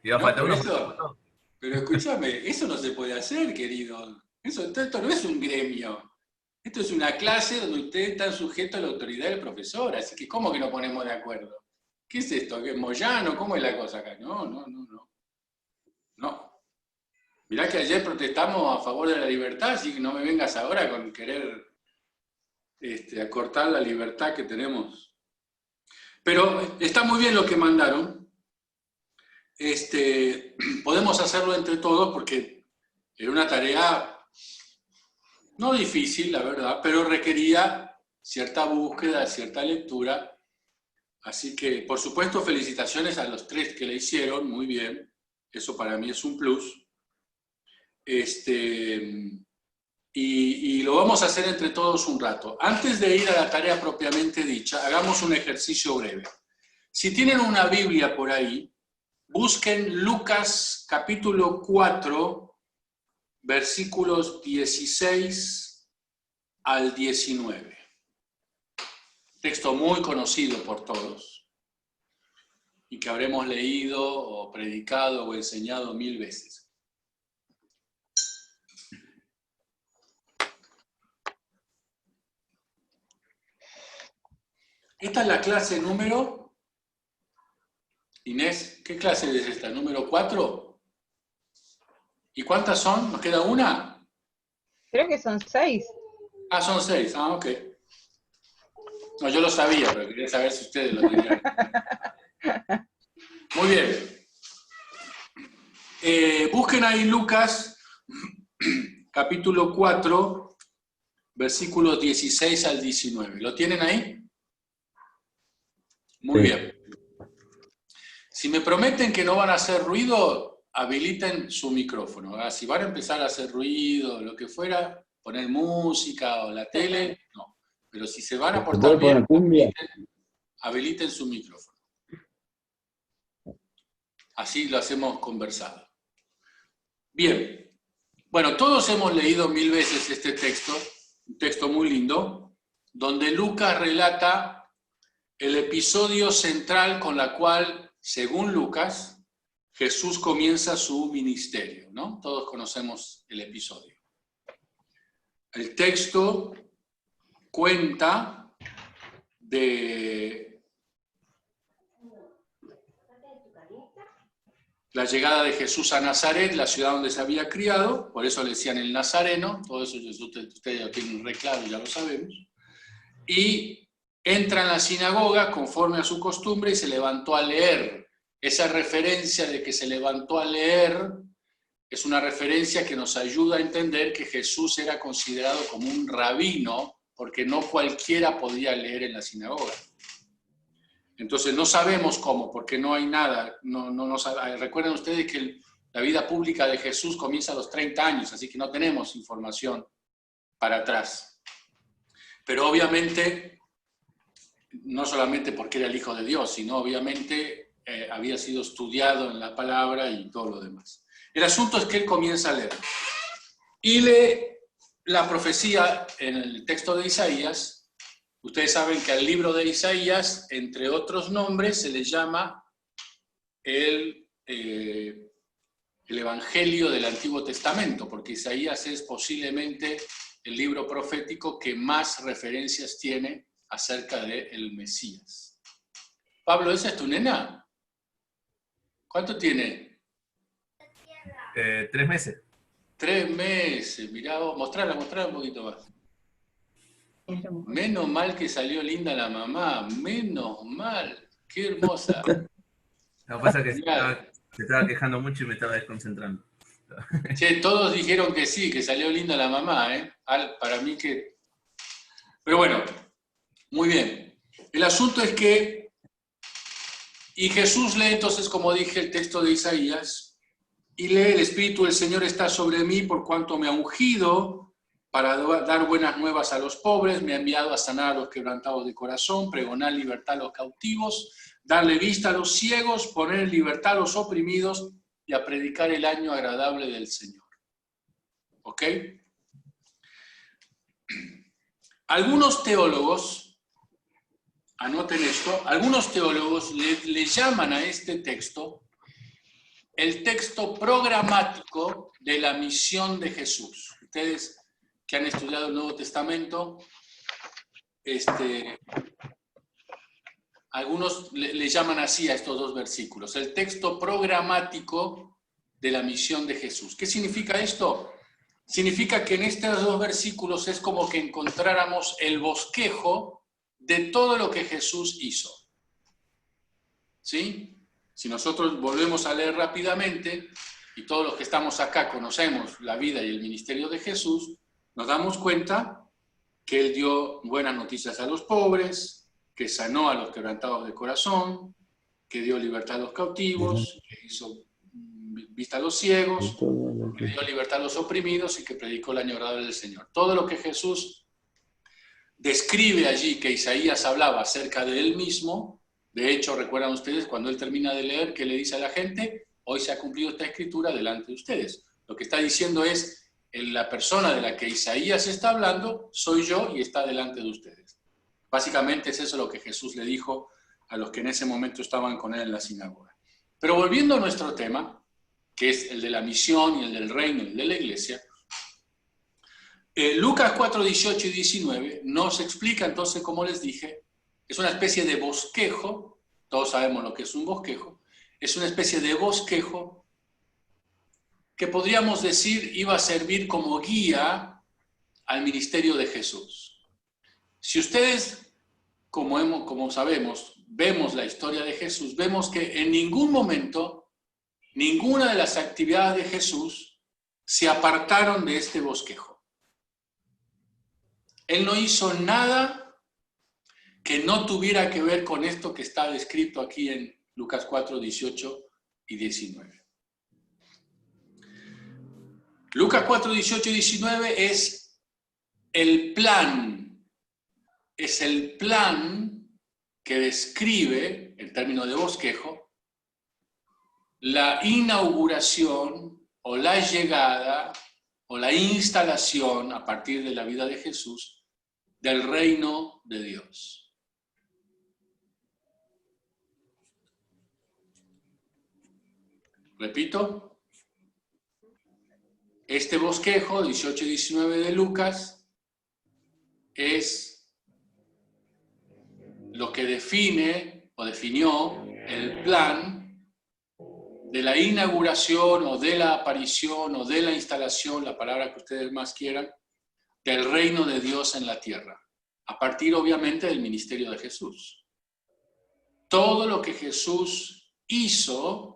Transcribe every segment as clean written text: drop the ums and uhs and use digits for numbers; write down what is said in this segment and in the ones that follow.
Iba a No, faltar pero uno. eso, pero escúchame, eso no se puede hacer, querido. Esto no es un gremio. Esto es una clase donde ustedes están sujetos a la autoridad del profesor, así que ¿cómo que nos ponemos de acuerdo? ¿Qué es esto? ¿Qué es Moyano? ¿Cómo es la cosa acá? No, no, no, no. No. Mirá que ayer protestamos a favor de la libertad, así que no me vengas ahora con querer acortar la libertad que tenemos. Pero está muy bien lo que mandaron. Podemos hacerlo entre todos porque era una tarea no difícil, la verdad, pero requería cierta búsqueda, cierta lectura. Así que, por supuesto, felicitaciones a los tres que le hicieron, muy bien. Eso para mí es un plus. Y lo vamos a hacer entre todos un rato. Antes de ir a la tarea propiamente dicha, hagamos un ejercicio breve. Si tienen una Biblia por ahí, busquen Lucas capítulo 4, versículos 16 al 19. Texto muy conocido por todos y que habremos leído o predicado o enseñado 1000 veces. Esta es la clase número... Inés, ¿qué clase es esta? ¿Número 4? ¿Y cuántas son? ¿Nos queda una? Creo que son 6. Ah, son 6. Ah, ok. No, yo lo sabía, pero quería saber si ustedes lo tenían. Muy bien. Busquen ahí Lucas, capítulo 4, versículos 16 al 19. ¿Lo tienen ahí? Muy bien. Si me prometen que no van a hacer ruido, habiliten su micrófono. ¿Verdad? Si van a empezar a hacer ruido, lo que fuera, poner música o la tele, no. Pero si se van a portar bien, habiliten su micrófono. Así lo hacemos conversado. Bien. Bueno, todos hemos leído 1000 veces este texto, un texto muy lindo, donde Lucas relata el episodio central con la cual, según Lucas, Jesús comienza su ministerio, ¿no? Todos conocemos el episodio. El texto cuenta de la llegada de Jesús a Nazaret, la ciudad donde se había criado, por eso le decían el Nazareno, todo eso ustedes lo tienen re claro, ya lo sabemos, y entra en la sinagoga conforme a su costumbre y se levantó a leer. Esa referencia de que se levantó a leer es una referencia que nos ayuda a entender que Jesús era considerado como un rabino, porque no cualquiera podía leer en la sinagoga. Entonces no sabemos cómo, porque no hay nada. Recuerden ustedes que la vida pública de Jesús comienza a los 30 años, así que no tenemos información para atrás. Pero obviamente, no solamente porque era el Hijo de Dios, sino obviamente había sido estudiado en la palabra y todo lo demás. El asunto es que él comienza a leer. Y lee la profecía en el texto de Isaías. Ustedes saben que al libro de Isaías, entre otros nombres, se le llama el Evangelio del Antiguo Testamento, porque Isaías es posiblemente el libro profético que más referencias tiene acerca del Mesías. Pablo, ¿esa es tu nena? ¿Cuánto tiene? 3 meses. 3 meses, mirá vos, mostrala un poquito más. Menos mal que salió linda la mamá, menos mal, qué hermosa. Lo que pasa es que se estaba quejando mucho y me estaba desconcentrando. Che, todos dijeron que sí, que salió linda la mamá, ¿eh? Para mí que... Pero bueno, muy bien. El asunto es que... Y Jesús lee entonces, como dije, el texto de Isaías, y lee: el Espíritu del Señor está sobre mí por cuanto me ha ungido para dar buenas nuevas a los pobres, me ha enviado a sanar a los quebrantados de corazón, pregonar libertad a los cautivos, darle vista a los ciegos, poner en libertad a los oprimidos y a predicar el año agradable del Señor. ¿Ok? Algunos teólogos, anoten esto, algunos teólogos le llaman a este texto el texto programático de la misión de Jesús. Ustedes que han estudiado el Nuevo Testamento, algunos le llaman así a estos dos versículos, el texto programático de la misión de Jesús. ¿Qué significa esto? Significa que en estos dos versículos es como que encontráramos el bosquejo de todo lo que Jesús hizo. ¿Sí? Si nosotros volvemos a leer rápidamente, y todos los que estamos acá conocemos la vida y el ministerio de Jesús, nos damos cuenta que Él dio buenas noticias a los pobres, que sanó a los quebrantados de corazón, que dio libertad a los cautivos, que hizo vista a los ciegos, que dio libertad a los oprimidos y que predicó el año agradable del Señor. Todo lo que Jesús describe allí, que Isaías hablaba acerca de Él mismo. De hecho, recuerdan ustedes cuando Él termina de leer, ¿qué le dice a la gente? Hoy se ha cumplido esta escritura delante de ustedes. Lo que está diciendo es, la persona de la que Isaías está hablando, soy yo y está delante de ustedes. Básicamente es eso lo que Jesús le dijo a los que en ese momento estaban con Él en la sinagoga. Pero volviendo a nuestro tema, que es el de la misión y el del reino y el de la iglesia, Lucas 4, 18 y 19 nos explica entonces, como les dije, es una especie de bosquejo, todos sabemos lo que es un bosquejo, es una especie de bosquejo que podríamos decir iba a servir como guía al ministerio de Jesús. Si ustedes, como sabemos, vemos la historia de Jesús, vemos que en ningún momento, ninguna de las actividades de Jesús se apartaron de este bosquejo. Él no hizo nada que no tuviera que ver con esto que está descrito aquí en Lucas 4, 18 y 19. Lucas 4, 18 y 19 es el plan que describe, en términos de bosquejo, la inauguración o la llegada o la instalación a partir de la vida de Jesús del reino de Dios. Repito, este bosquejo, 18 y 19 de Lucas, es lo que define o definió el plan de la inauguración o de la aparición o de la instalación, la palabra que ustedes más quieran, del reino de Dios en la tierra, a partir obviamente del ministerio de Jesús. Todo lo que Jesús hizo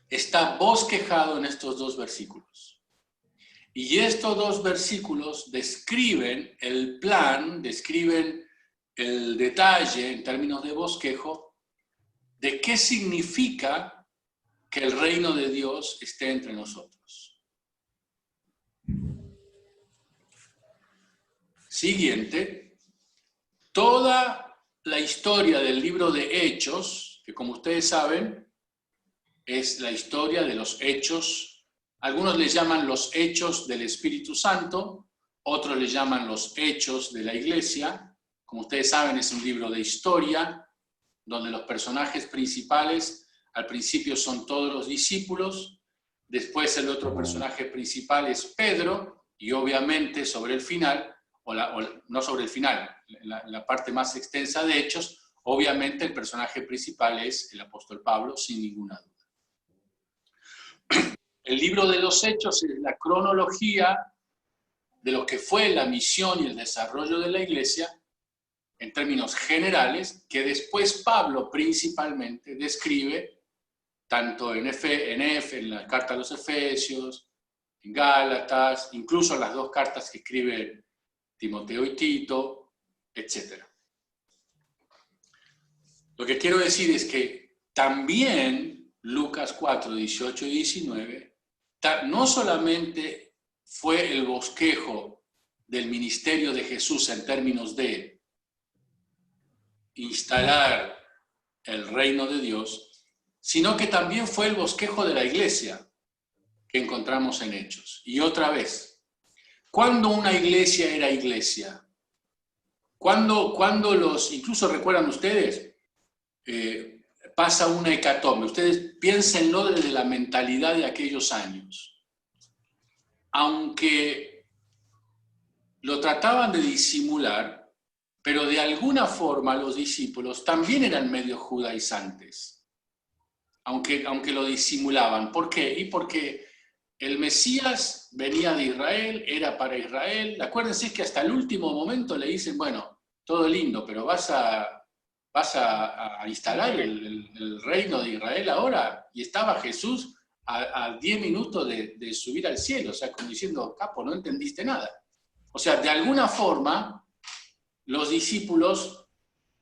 está bosquejado en estos dos versículos. Y estos dos versículos describen el plan, describen el detalle en términos de bosquejo de qué significa que el reino de Dios esté entre nosotros. Siguiente, toda la historia del libro de Hechos, que como ustedes saben, es la historia de los hechos. Algunos les llaman los hechos del Espíritu Santo, otros les llaman los hechos de la iglesia. Como ustedes saben, es un libro de historia, donde los personajes principales al principio son todos los discípulos, después el otro personaje principal es Pedro, y obviamente sobre el final, no sobre el final, la parte más extensa de Hechos, obviamente el personaje principal es el apóstol Pablo, sin ninguna duda. El libro de los Hechos es la cronología de lo que fue la misión y el desarrollo de la iglesia en términos generales, que después Pablo principalmente describe tanto en la carta a los Efesios, en Gálatas, incluso en las dos cartas que escribe Timoteo y Tito, etc. Lo que quiero decir es que también Lucas 4, 18 y 19, no solamente fue el bosquejo del ministerio de Jesús en términos de instalar el reino de Dios, sino que también fue el bosquejo de la iglesia que encontramos en Hechos. Y otra vez, ¿cuándo una iglesia era iglesia? ¿Cuándo incluso recuerdan ustedes, pasa una hecatombe. Ustedes piénsenlo desde la mentalidad de aquellos años. Aunque lo trataban de disimular, pero de alguna forma los discípulos también eran medio judaizantes, aunque lo disimulaban. ¿Por qué? Y porque el Mesías venía de Israel, era para Israel. Acuérdense que hasta el último momento le dicen, bueno, todo lindo, pero vas a instalar el reino de Israel ahora. Y estaba Jesús a 10 minutos de subir al cielo, o sea, como diciendo, capo, no entendiste nada. O sea, de alguna forma, los discípulos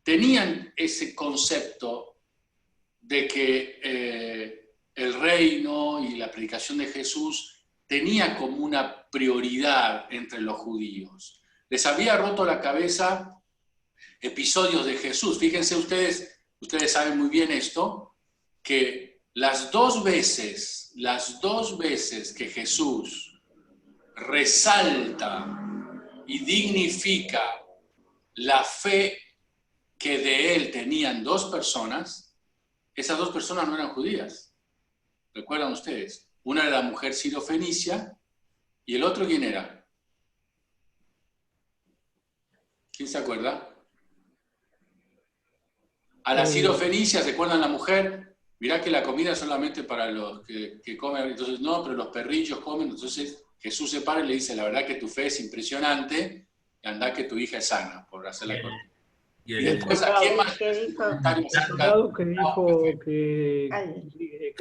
tenían ese concepto de que el reino y la predicación de Jesús tenía como una prioridad entre los judíos. Les había roto la cabeza episodios de Jesús. Fíjense ustedes saben muy bien esto, que las dos veces que Jesús resalta y dignifica la fe que de él tenían dos personas, esas dos personas no eran judías. ¿Recuerdan ustedes? Una era la mujer sirofenicia y el otro, ¿quién era? ¿Quién se acuerda? A la sirofenicia, ¿se acuerdan la mujer? Mirá que la comida es solamente para los que comen, entonces no, pero los perrillos comen, entonces Jesús se para y le dice, la verdad que tu fe es impresionante, y anda que tu hija es sana, por hacerla corta. Y después, ¿a quién más? El soldado que dijo que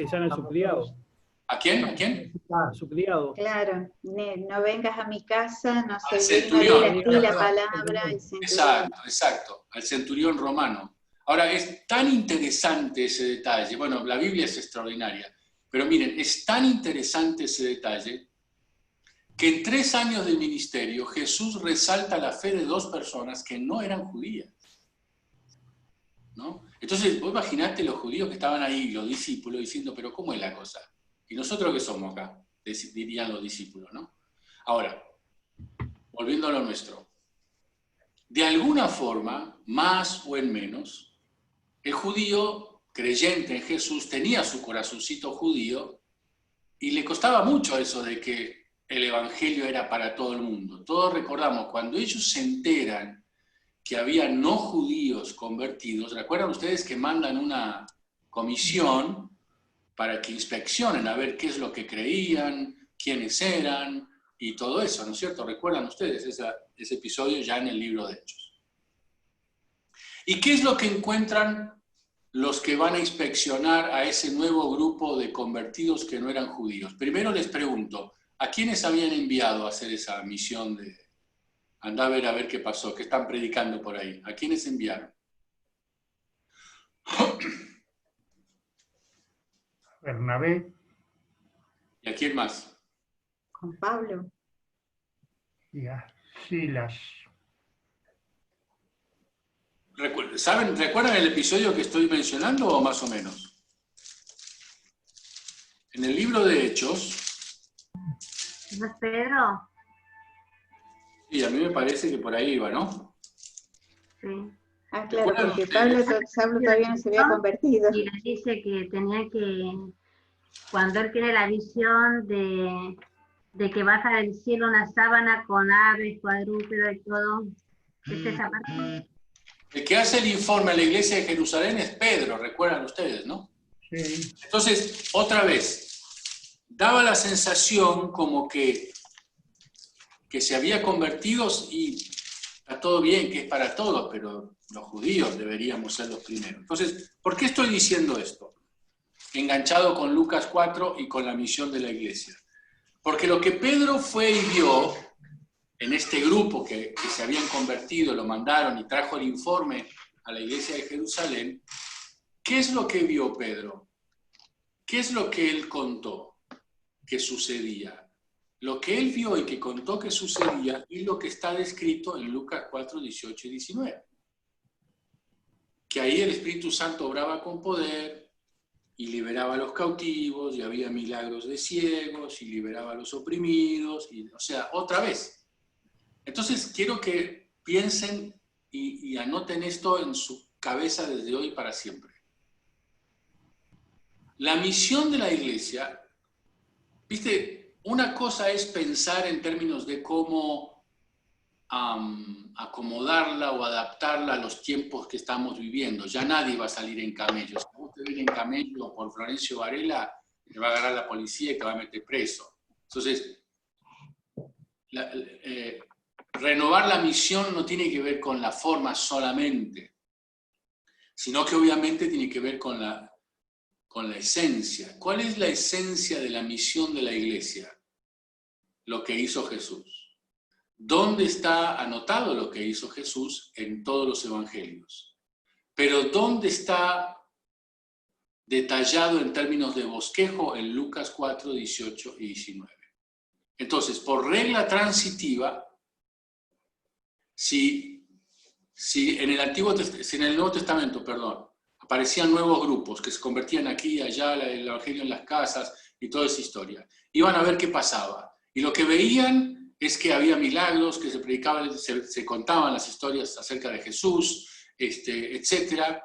sana a su criado. ¿A quién? ¿A quién? A su criado. Claro, no vengas a mi casa, no sé, centurión. no la palabra. Exacto, al centurión romano. Ahora, es tan interesante ese detalle, bueno, la Biblia es extraordinaria, pero miren, es tan interesante ese detalle que en 3 años de ministerio Jesús resalta la fe de 2 personas que no eran judías, ¿no? Entonces, vos imaginate los judíos que estaban ahí, los discípulos, diciendo, pero ¿cómo es la cosa? ¿Y nosotros qué somos acá? Dirían los discípulos, ¿no? Ahora, volviendo a lo nuestro. De alguna forma, más o en menos, el judío creyente en Jesús tenía su corazoncito judío y le costaba mucho eso de que el evangelio era para todo el mundo. Todos recordamos, cuando ellos se enteran que había no judíos convertidos, ¿recuerdan ustedes que mandan una comisión para que inspeccionen a ver qué es lo que creían, quiénes eran y todo eso, ¿no es cierto? ¿Recuerdan ustedes ese episodio ya en el libro de Hechos? ¿Y qué es lo que encuentran los que van a inspeccionar a ese nuevo grupo de convertidos que no eran judíos? Primero les pregunto, ¿a quiénes habían enviado a hacer esa misión de andar a ver qué pasó? ¿Qué están predicando por ahí? ¿A quiénes enviaron? Bernabé. ¿Y a quién más? Con Pablo. Y a Silas. ¿Recuerdan el episodio que estoy mencionando o más o menos? En el libro de Hechos... ¿No es Pedro? Sí, a mí me parece que por ahí iba, ¿no? Sí. Ah, claro, porque Pablo todavía no se había convertido. Y le dice que tenía que, cuando él tiene la visión de que baja del cielo una sábana con aves, cuadrúpedos y todo, ¿es esa parte? El que hace el informe a la iglesia de Jerusalén es Pedro, recuerdan ustedes, ¿no? Sí. Entonces, otra vez, daba la sensación como que se había convertido y está todo bien, que es para todos, pero los judíos deberíamos ser los primeros. Entonces, ¿por qué estoy diciendo esto? Enganchado con Lucas 4 y con la misión de la iglesia. Porque lo que Pedro fue y vio en este grupo que se habían convertido, lo mandaron y trajo el informe a la iglesia de Jerusalén, ¿qué es lo que vio Pedro? ¿Qué es lo que él contó que sucedía? Lo que él vio y que contó que sucedía es lo que está descrito en Lucas 4, 18 y 19. Que ahí el Espíritu Santo obraba con poder y liberaba a los cautivos, y había milagros de ciegos, y liberaba a los oprimidos, o sea, otra vez. Entonces, quiero que piensen y anoten esto en su cabeza desde hoy para siempre. La misión de la iglesia, viste, una cosa es pensar en términos de cómo acomodarla o adaptarla a los tiempos que estamos viviendo. Ya nadie va a salir en camello. Si usted viene en camello por Florencio Varela, le va a agarrar la policía y te va a meter preso. Entonces, renovar la misión no tiene que ver con la forma solamente, sino que obviamente tiene que ver con la esencia. ¿Cuál es la esencia de la misión de la iglesia? Lo que hizo Jesús. ¿Dónde está anotado lo que hizo Jesús? En todos los evangelios. Pero ¿dónde está detallado en términos de bosquejo? En Lucas 4, 18 y 19. Entonces, por regla transitiva, si en el Nuevo Testamento, aparecían nuevos grupos que se convertían aquí y allá, el evangelio en las casas y toda esa historia, iban a ver qué pasaba. Y lo que veían es que había milagros, que se predicaban, se contaban las historias acerca de Jesús, etc.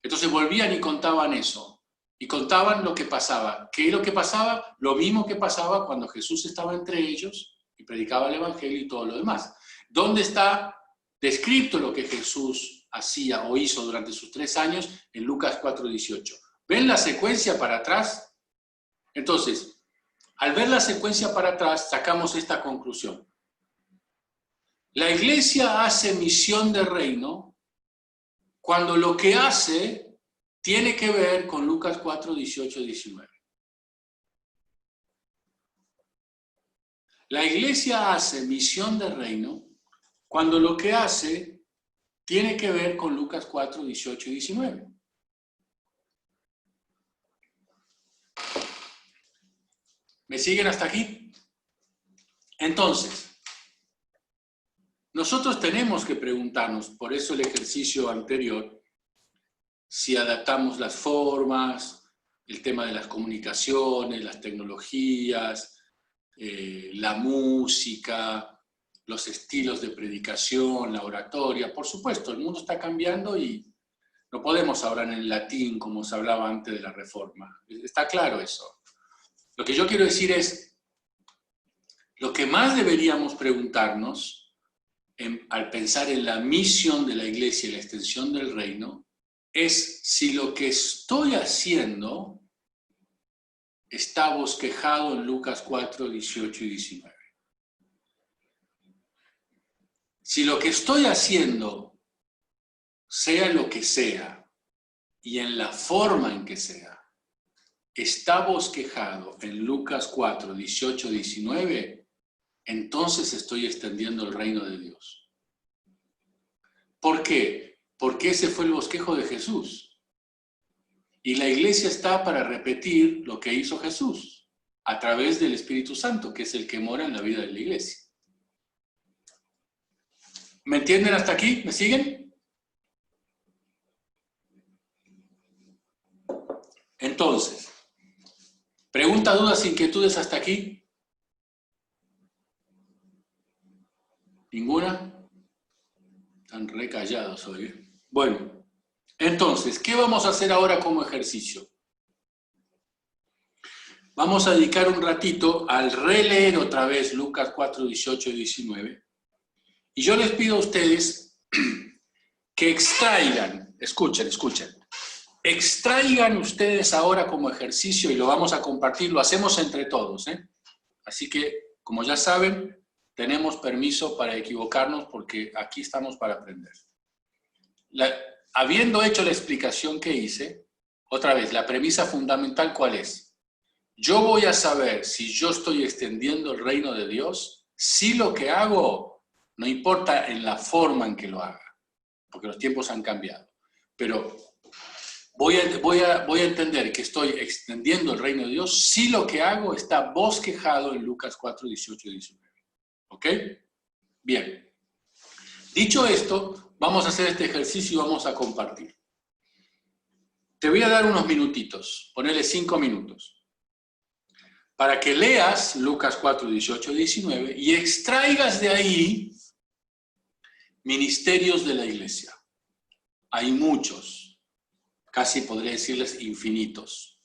Entonces volvían y contaban eso. Y contaban lo que pasaba. ¿Qué es lo que pasaba? Lo mismo que pasaba cuando Jesús estaba entre ellos y predicaba el evangelio y todo lo demás. ¿Dónde está descrito lo que Jesús hacía o hizo durante sus 3 años? En Lucas 4:18. ¿Ven la secuencia para atrás? Entonces, al ver la secuencia para atrás, sacamos esta conclusión. La iglesia hace misión de reino cuando lo que hace tiene que ver con Lucas 4, 18 y 19. La iglesia hace misión de reino cuando lo que hace tiene que ver con Lucas 4, 18 y 19. ¿Me siguen hasta aquí? Entonces, nosotros tenemos que preguntarnos, por eso el ejercicio anterior, si adaptamos las formas, el tema de las comunicaciones, las tecnologías, la música, los estilos de predicación, la oratoria. Por supuesto, el mundo está cambiando y no podemos hablar en el latín como se hablaba antes de la Reforma. Está claro eso. Lo que yo quiero decir es, lo que más deberíamos preguntarnos al pensar en la misión de la iglesia y la extensión del reino, es si lo que estoy haciendo está bosquejado en Lucas 4, 18 y 19. Si lo que estoy haciendo, sea lo que sea, y en la forma en que sea, está bosquejado en Lucas 4, 18, 19, entonces estoy extendiendo el reino de Dios. ¿Por qué? Porque ese fue el bosquejo de Jesús. Y la iglesia está para repetir lo que hizo Jesús a través del Espíritu Santo, que es el que mora en la vida de la iglesia. ¿Me entienden hasta aquí? ¿Me siguen? Entonces, preguntas, dudas, inquietudes hasta aquí. ¿Ninguna? Están re callados hoy, ¿eh? Bueno, entonces, ¿qué vamos a hacer ahora como ejercicio? Vamos a dedicar un ratito al releer otra vez Lucas 4, 18 y 19. Y yo les pido a ustedes que extraigan, escuchen, extraigan ustedes ahora como ejercicio, y lo vamos a compartir, lo hacemos entre todos, ¿eh? Así que, como ya saben, tenemos permiso para equivocarnos porque aquí estamos para aprender. Habiendo hecho la explicación que hice, otra vez, la premisa fundamental, ¿cuál es? Yo voy a saber si yo estoy extendiendo el reino de Dios, si lo que hago, no importa en la forma en que lo haga, porque los tiempos han cambiado, pero voy a entender que estoy extendiendo el reino de Dios si lo que hago está bosquejado en Lucas 4, 18 y 19. ¿Ok? Bien. Dicho esto, vamos a hacer este ejercicio y vamos a compartir. Te voy a dar unos minutitos, ponele 5 minutos, para que leas Lucas 4, 18 y 19 y extraigas de ahí ministerios de la iglesia. Hay muchos, casi podría decirles infinitos.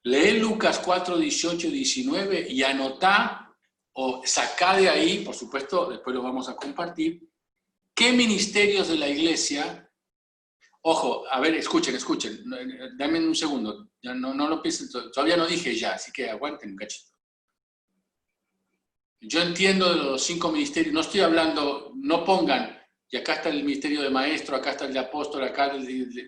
lee Lucas 4, 18 y 19 y anotá o sacá de ahí, por supuesto, después lo vamos a compartir, qué ministerios de la iglesia, ojo, a ver, escuchen, dame un segundo, ya no lo piensen, todavía no dije ya, así que aguanten un cachito. Yo entiendo de los 5 ministerios, no estoy hablando, no pongan, y acá está el ministerio de maestro, acá está el de apóstol, acá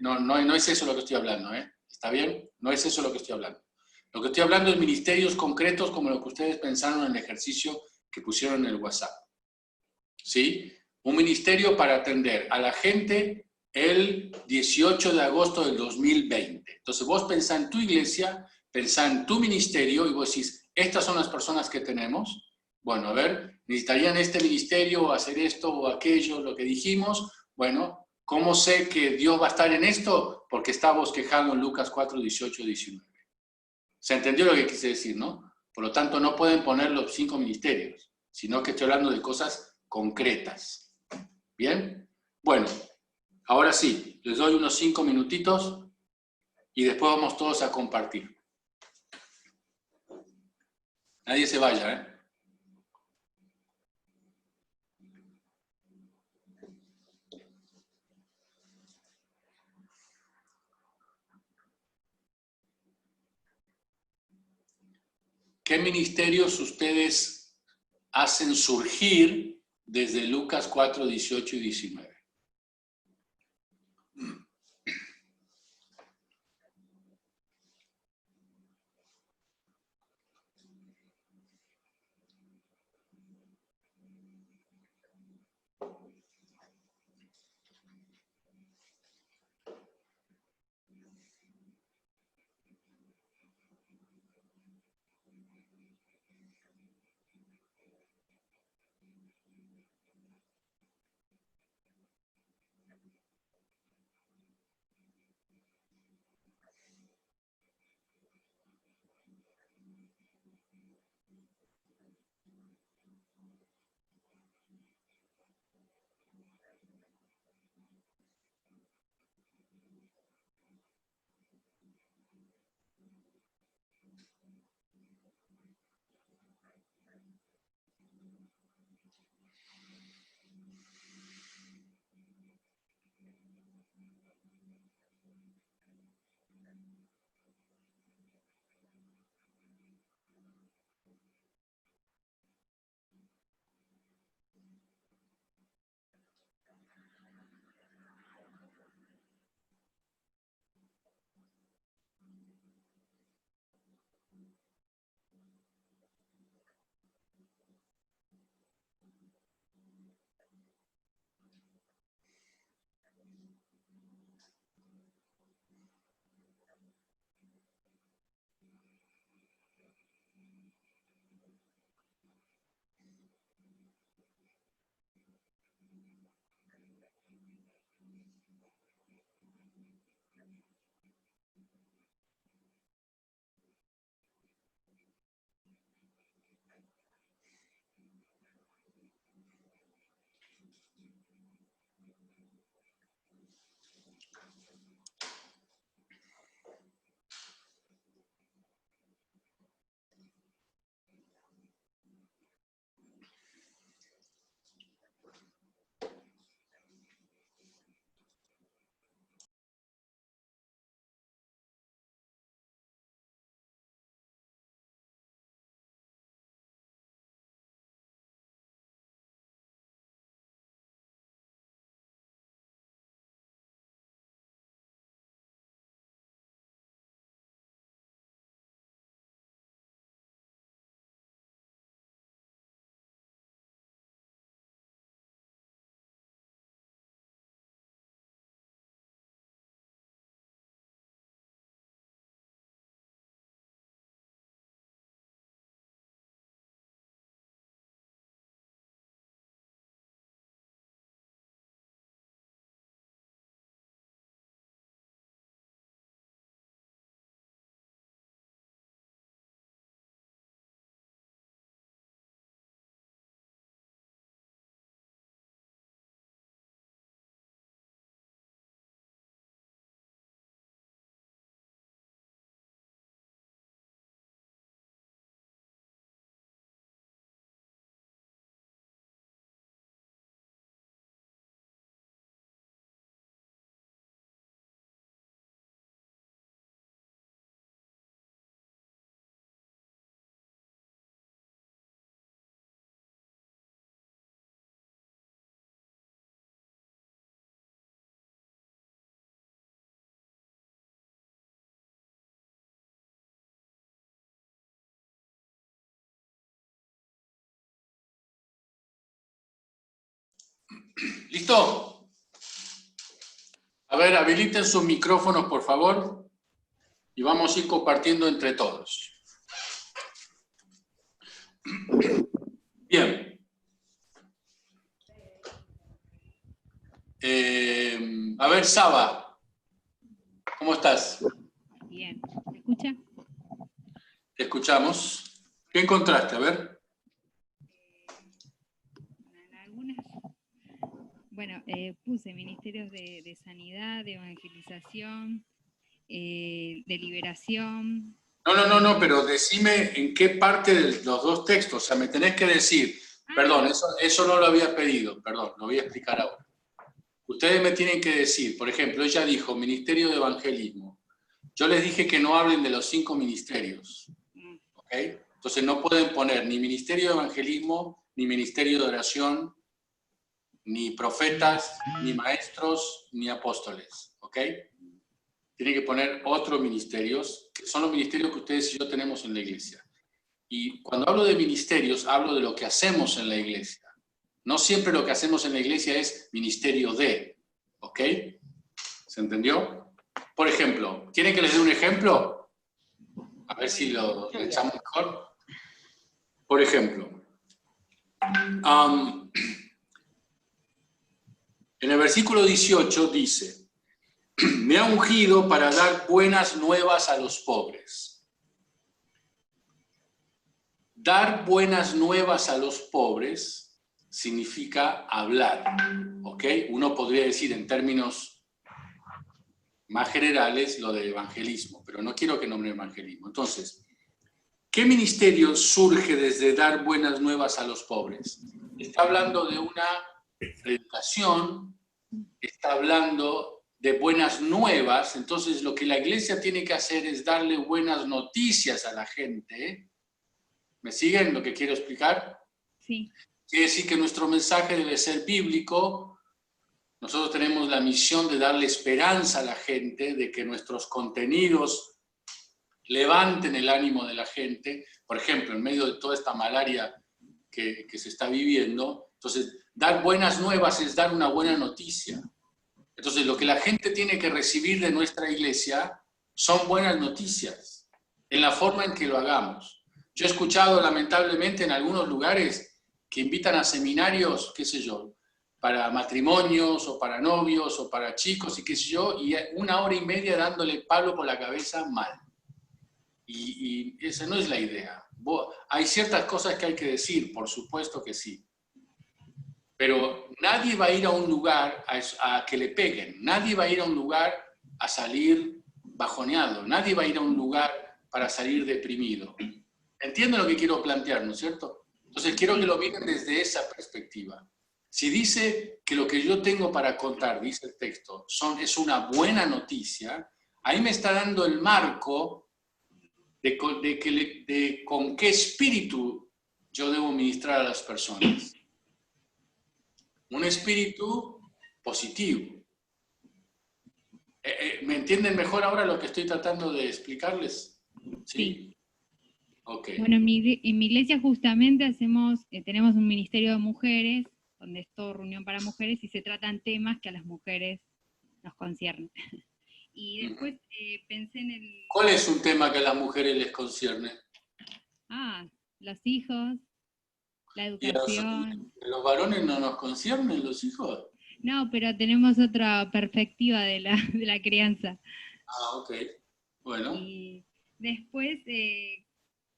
no es eso lo que estoy hablando, ¿eh? ¿Está bien? No es eso lo que estoy hablando. Lo que estoy hablando es ministerios concretos como lo que ustedes pensaron en el ejercicio que pusieron en el WhatsApp. ¿Sí? Un ministerio para atender a la gente el 18 de agosto del 2020. Entonces vos pensá en tu iglesia, pensá en tu ministerio y vos decís, estas son las personas que tenemos. Bueno, a ver, necesitarían este ministerio, hacer esto o aquello, lo que dijimos. Bueno, ¿cómo sé que Dios va a estar en esto? Porque está bosquejado en Lucas 4, 18, 19. ¿Se entendió lo que quise decir, no? Por lo tanto, no pueden poner los 5 ministerios, sino que estoy hablando de cosas concretas. ¿Bien? Bueno, ahora sí, les doy unos 5 minutitos y después vamos todos a compartir. Nadie se vaya, ¿eh? ¿Qué ministerios ustedes hacen surgir desde Lucas 4, 18 y 19? ¿Listo? A ver, habiliten sus micrófonos, por favor, y vamos a ir compartiendo entre todos. Bien. A ver, Saba, ¿cómo estás? Bien, ¿me escucha? Te escuchamos. ¿Qué encontraste? A ver. Algunas, bueno, puse ministerios de sanidad, de evangelización, de liberación. No, pero decime en qué parte de los dos textos, o sea, me tenés que decir, perdón, eso no lo había pedido, perdón, lo voy a explicar ahora. Ustedes me tienen que decir, por ejemplo, ella dijo, ministerio de evangelismo. Yo les dije que no hablen de los 5 ministerios, ¿ok? Entonces no pueden poner ni ministerio de evangelismo, ni ministerio de oración, ni profetas, ni maestros, ni apóstoles, ¿ok? Tienen que poner otros ministerios, que son los ministerios que ustedes y yo tenemos en la iglesia. Y cuando hablo de ministerios, hablo de lo que hacemos en la iglesia. No siempre lo que hacemos en la iglesia es ministerio de, ¿ok? ¿Se entendió? Por ejemplo, ¿quieren que les dé un ejemplo? A ver si lo echamos mejor. Por ejemplo, en el versículo 18 dice, me ha ungido para dar buenas nuevas a los pobres. Dar buenas nuevas a los pobres significa hablar, ¿ok? Uno podría decir en términos más generales lo de evangelismo, pero no quiero que nombre evangelismo. Entonces, ¿qué ministerio surge desde dar buenas nuevas a los pobres? Está hablando de una predicación, está hablando de buenas nuevas, entonces lo que la iglesia tiene que hacer es darle buenas noticias a la gente. ¿Me siguen lo que quiero explicar? Sí. Quiere decir que nuestro mensaje debe ser bíblico. Nosotros tenemos la misión de darle esperanza a la gente, de que nuestros contenidos levanten el ánimo de la gente. Por ejemplo, en medio de toda esta malaria que se está viviendo, entonces dar buenas nuevas es dar una buena noticia. Entonces lo que la gente tiene que recibir de nuestra iglesia son buenas noticias, en la forma en que lo hagamos. Yo he escuchado lamentablemente en algunos lugares que invitan a seminarios, qué sé yo, para matrimonios o para novios o para chicos y qué sé yo, y 1 hora y media dándole palo por la cabeza mal. Y esa no es la idea. Hay ciertas cosas que hay que decir, por supuesto que sí. Pero nadie va a ir a un lugar a que le peguen, nadie va a ir a un lugar a salir bajoneado, nadie va a ir a un lugar para salir deprimido. ¿Entienden lo que quiero plantear, no es cierto? Entonces quiero que lo miren desde esa perspectiva. Si dice que lo que yo tengo para contar, dice el texto, es una buena noticia, ahí me está dando el marco de con qué espíritu yo debo ministrar a las personas. Un espíritu positivo. ¿Me entienden mejor ahora lo que estoy tratando de explicarles? Sí. Okay. Bueno, en mi iglesia justamente tenemos un ministerio de mujeres, donde es todo reunión para mujeres, y se tratan temas que a las mujeres nos conciernen. Y después pensé en el... ¿Cuál es un tema que a las mujeres les concierne? Los hijos, la educación. ¿Y a los varones no nos conciernen los hijos? No, pero tenemos otra perspectiva de la crianza. Ok. Bueno. Y después...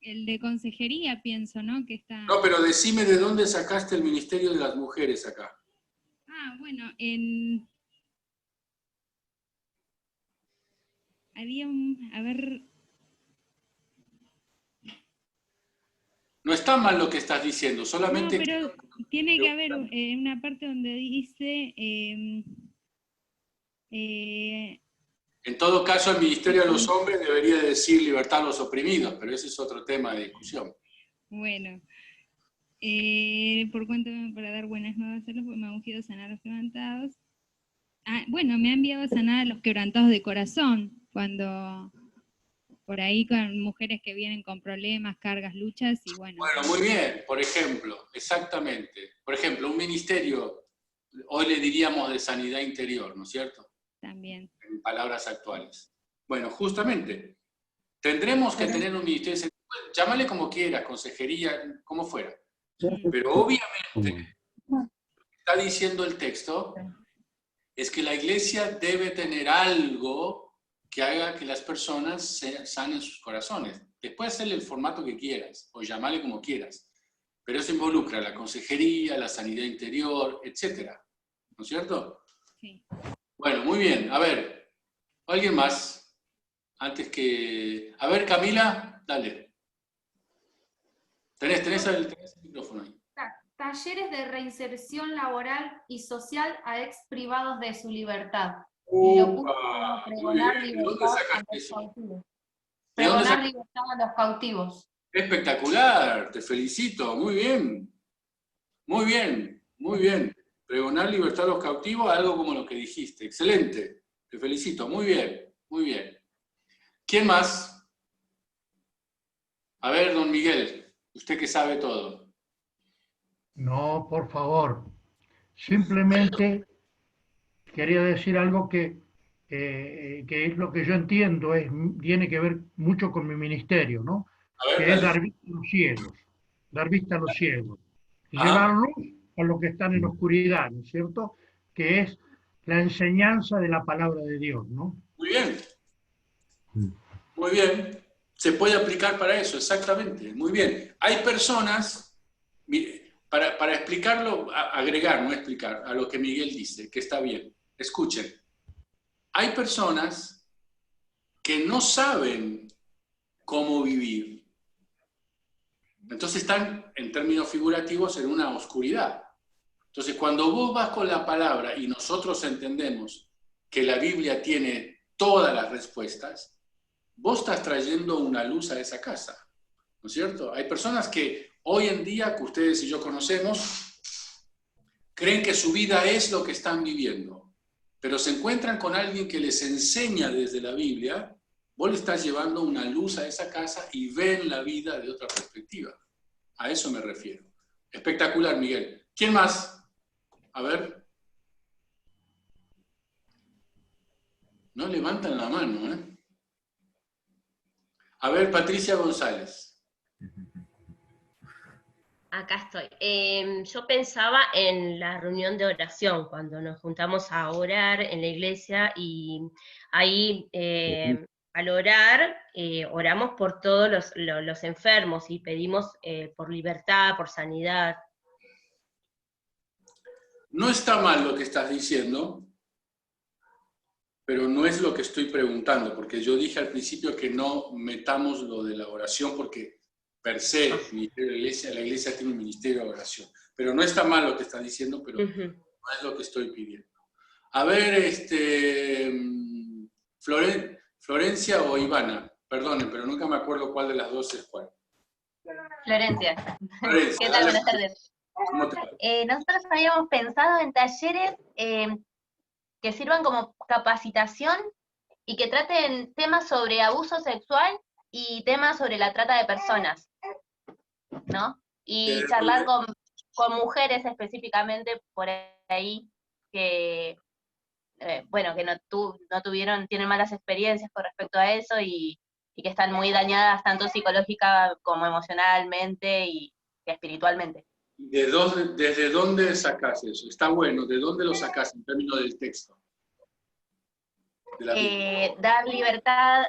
el de consejería, pienso, ¿no? Que está... No, pero decime de dónde sacaste el ministerio de las mujeres acá. Bueno, había a ver... No está mal lo que estás diciendo, solamente... No, pero tiene que haber una parte donde dice... en todo caso, el ministerio de los hombres debería decir libertad a los oprimidos, pero ese es otro tema de discusión. Bueno, por cuanto para dar buenas nuevas a los, me ha ungido sanar a los quebrantados. Bueno, me ha enviado a sanar a los quebrantados de corazón, cuando por ahí con mujeres que vienen con problemas, cargas, luchas, y bueno. Bueno, muy bien, por ejemplo, exactamente. Por ejemplo, un ministerio hoy le diríamos de sanidad interior, ¿no es cierto? También. En palabras actuales. Bueno, justamente, tendremos que tener un ministerio de sanidad, llámale como quieras, consejería, como fuera. Pero obviamente, lo que está diciendo el texto es que la iglesia debe tener algo que haga que las personas sanen sus corazones. Después hacerle el formato que quieras, o llamarle como quieras. Pero eso involucra la consejería, la sanidad interior, etc. ¿No es cierto? Sí. Bueno, muy bien. A ver, ¿alguien más? Antes que... A ver, Camila, dale. Tenés el micrófono ahí. Talleres de reinserción laboral y social a ex privados de su libertad. ¡Upa! Muy bien. ¿De dónde sacaste eso? Pregonar libertad a los cautivos. Espectacular, te felicito, muy bien. Muy bien, muy bien. Pregonar libertad a los cautivos, algo como lo que dijiste. Excelente, te felicito, muy bien, muy bien. ¿Quién más? A ver, don Miguel, usted que sabe todo. No, por favor. Simplemente quería decir algo que es lo que yo entiendo, tiene que ver mucho con mi ministerio, ¿no? A ver, Que es dale. dar vista a los ciegos, dar vista a los ciegos, y Ah. llevar luz a los que están en oscuridad, ¿no es cierto? Que es la enseñanza de la palabra de Dios, ¿no? Muy bien. Muy bien. Se puede aplicar para eso, exactamente. Muy bien. Hay personas, mire, para explicarlo, agregar, no explicar, a lo que Miguel dice, que está bien. Escuchen. Hay personas que no saben cómo vivir. Entonces están, en términos figurativos, en una oscuridad. Entonces, cuando vos vas con la palabra y nosotros entendemos que la Biblia tiene todas las respuestas, vos estás trayendo una luz a esa casa, ¿no es cierto? Hay personas que hoy en día, que ustedes y yo conocemos, creen que su vida es lo que están viviendo, pero se encuentran con alguien que les enseña desde la Biblia, vos le estás llevando una luz a esa casa y ven la vida de otra perspectiva. A eso me refiero. Espectacular, Miguel. ¿Quién más? A ver. No levantan la mano, ¿eh? A ver, Patricia González. Acá estoy. Yo pensaba en la reunión de oración, cuando nos juntamos a orar en la iglesia y ahí al orar oramos por todos los enfermos y pedimos por libertad, por sanidad. No está mal lo que estás diciendo, pero no es lo que estoy preguntando, porque yo dije al principio que no metamos lo de la oración, porque per se el ministerio de la iglesia tiene un ministerio de oración. Pero no está mal lo que estás diciendo, pero no es lo que estoy pidiendo. A ver, Florencia o Ivana, perdonen, pero nunca me acuerdo cuál de las dos es cuál. Florencia. Florencia, ¿Qué tal? Buenas tardes. ¿Cómo te va? Nosotros habíamos pensado en talleres que sirvan como capacitación y que traten temas sobre abuso sexual y temas sobre la trata de personas, ¿no? Y charlar con mujeres específicamente por ahí que, bueno, que no tuvieron, tienen malas experiencias con respecto a eso y que están muy dañadas tanto psicológica como emocionalmente y espiritualmente. ¿Desde dónde sacás eso? Está bueno, ¿de dónde lo sacás en términos del texto? De la Biblia. Dar libertad,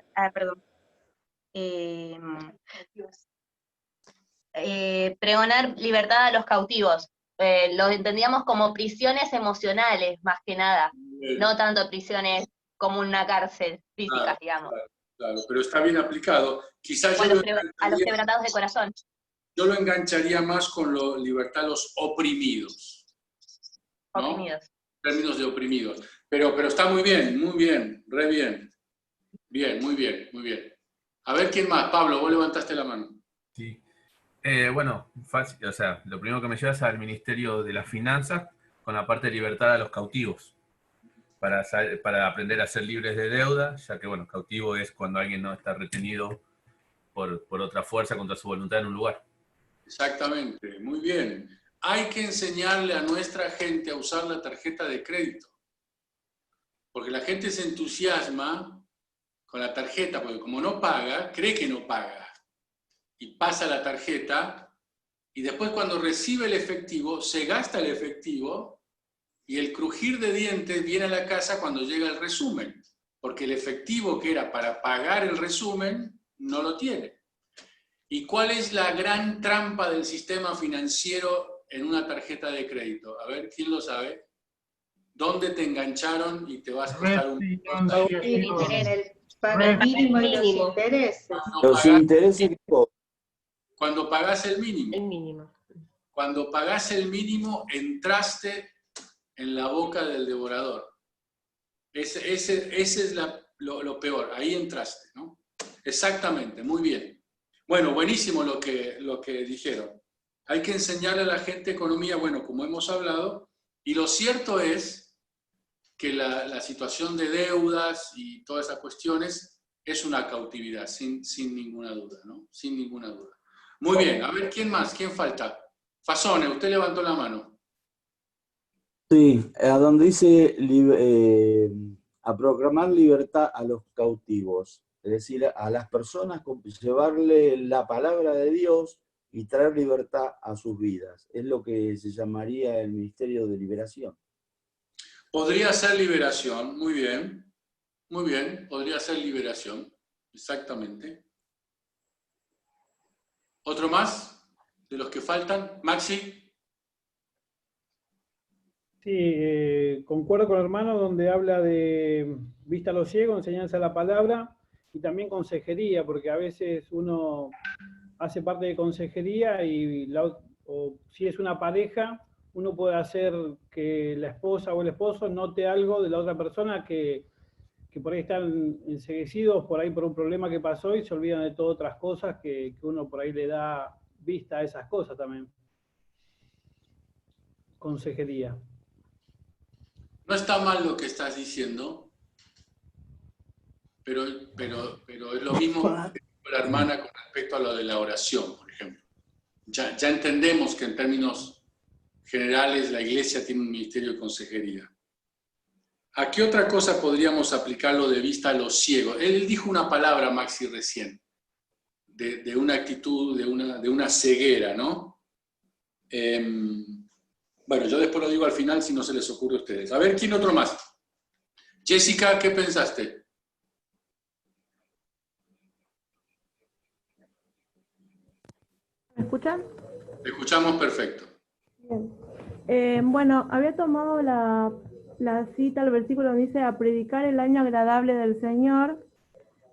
pregonar libertad a los cautivos. Lo entendíamos como prisiones emocionales, más que nada, no tanto prisiones como una cárcel física, digamos. Claro, pero está bien aplicado. Quizás a los quebrantados de corazón. Yo lo engancharía más con libertad a los oprimidos, ¿no? Oprimidos. En términos de oprimidos. Pero está muy bien, re bien. Bien, muy bien, muy bien. A ver, ¿quién más? Pablo, vos levantaste la mano. Sí. Bueno, fácil, o sea, lo primero que me lleva es al Ministerio de las Finanzas con la parte de libertad a los cautivos, para aprender a ser libres de deuda, ya que, bueno, cautivo es cuando alguien no está retenido por otra fuerza contra su voluntad en un lugar. Exactamente, muy bien. hay que enseñarle a nuestra gente a usar la tarjeta de crédito. Porque la gente se entusiasma con la tarjeta, porque como no paga, cree que no paga. Y pasa la tarjeta, y después cuando recibe el efectivo, se gasta el efectivo, y el crujir de dientes viene a la casa cuando llega el resumen. Porque el efectivo que era para pagar el resumen, no lo tiene. ¿Y cuál es la gran trampa del sistema financiero en una tarjeta de crédito? A ver, ¿quién lo sabe? ¿Dónde te engancharon y te vas a costar un... En el pago mínimo y los intereses. Los intereses que Cuando pagás el mínimo. El mínimo. Cuando pagás el mínimo, entraste en la boca del devorador. Ese es lo peor, ahí entraste, ¿no? Exactamente, muy bien. Bueno, buenísimo lo que dijeron. Hay que enseñarle a la gente economía, bueno, como hemos hablado, y lo cierto es que la situación de deudas y todas esas cuestiones es una cautividad, sin ninguna duda, ¿no? Sin ninguna duda. Muy bien, a ver, ¿quién más? ¿Quién falta? Fasone, usted levantó la mano. Sí, a donde dice a proclamar libertad a los cautivos, es decir, a las personas, llevarle la palabra de Dios y traer libertad a sus vidas. Es lo que se llamaría el ministerio de liberación. Podría ser liberación, muy bien, podría ser liberación, exactamente. ¿Otro más de los que faltan? Maxi. Sí, concuerdo con el hermano donde habla de vista a los ciegos, enseñanza de la palabra y también consejería, porque a veces uno hace parte de consejería o si es una pareja, uno puede hacer que la esposa o el esposo note algo de la otra persona que por ahí están enceguecidos por ahí por un problema que pasó y se olvidan de todas otras cosas que uno por ahí le da vista a esas cosas también. Consejería. No está mal lo que estás diciendo, pero es lo mismo que dijo la hermana con respecto a lo de la oración, por ejemplo. Ya entendemos que en términos generales la Iglesia tiene un ministerio de consejería. ¿A qué otra cosa podríamos aplicarlo de vista a los ciegos? Él dijo una palabra, Maxi, recién, de una actitud, de una ceguera, ¿no? Bueno, yo después lo digo al final si no se les ocurre a ustedes. A ver, ¿quién otro más? Jessica, ¿qué pensaste? ¿Me escuchan? Te escuchamos perfecto. Bien. Bueno, había tomado la cita, el versículo donde dice a predicar el año agradable del Señor.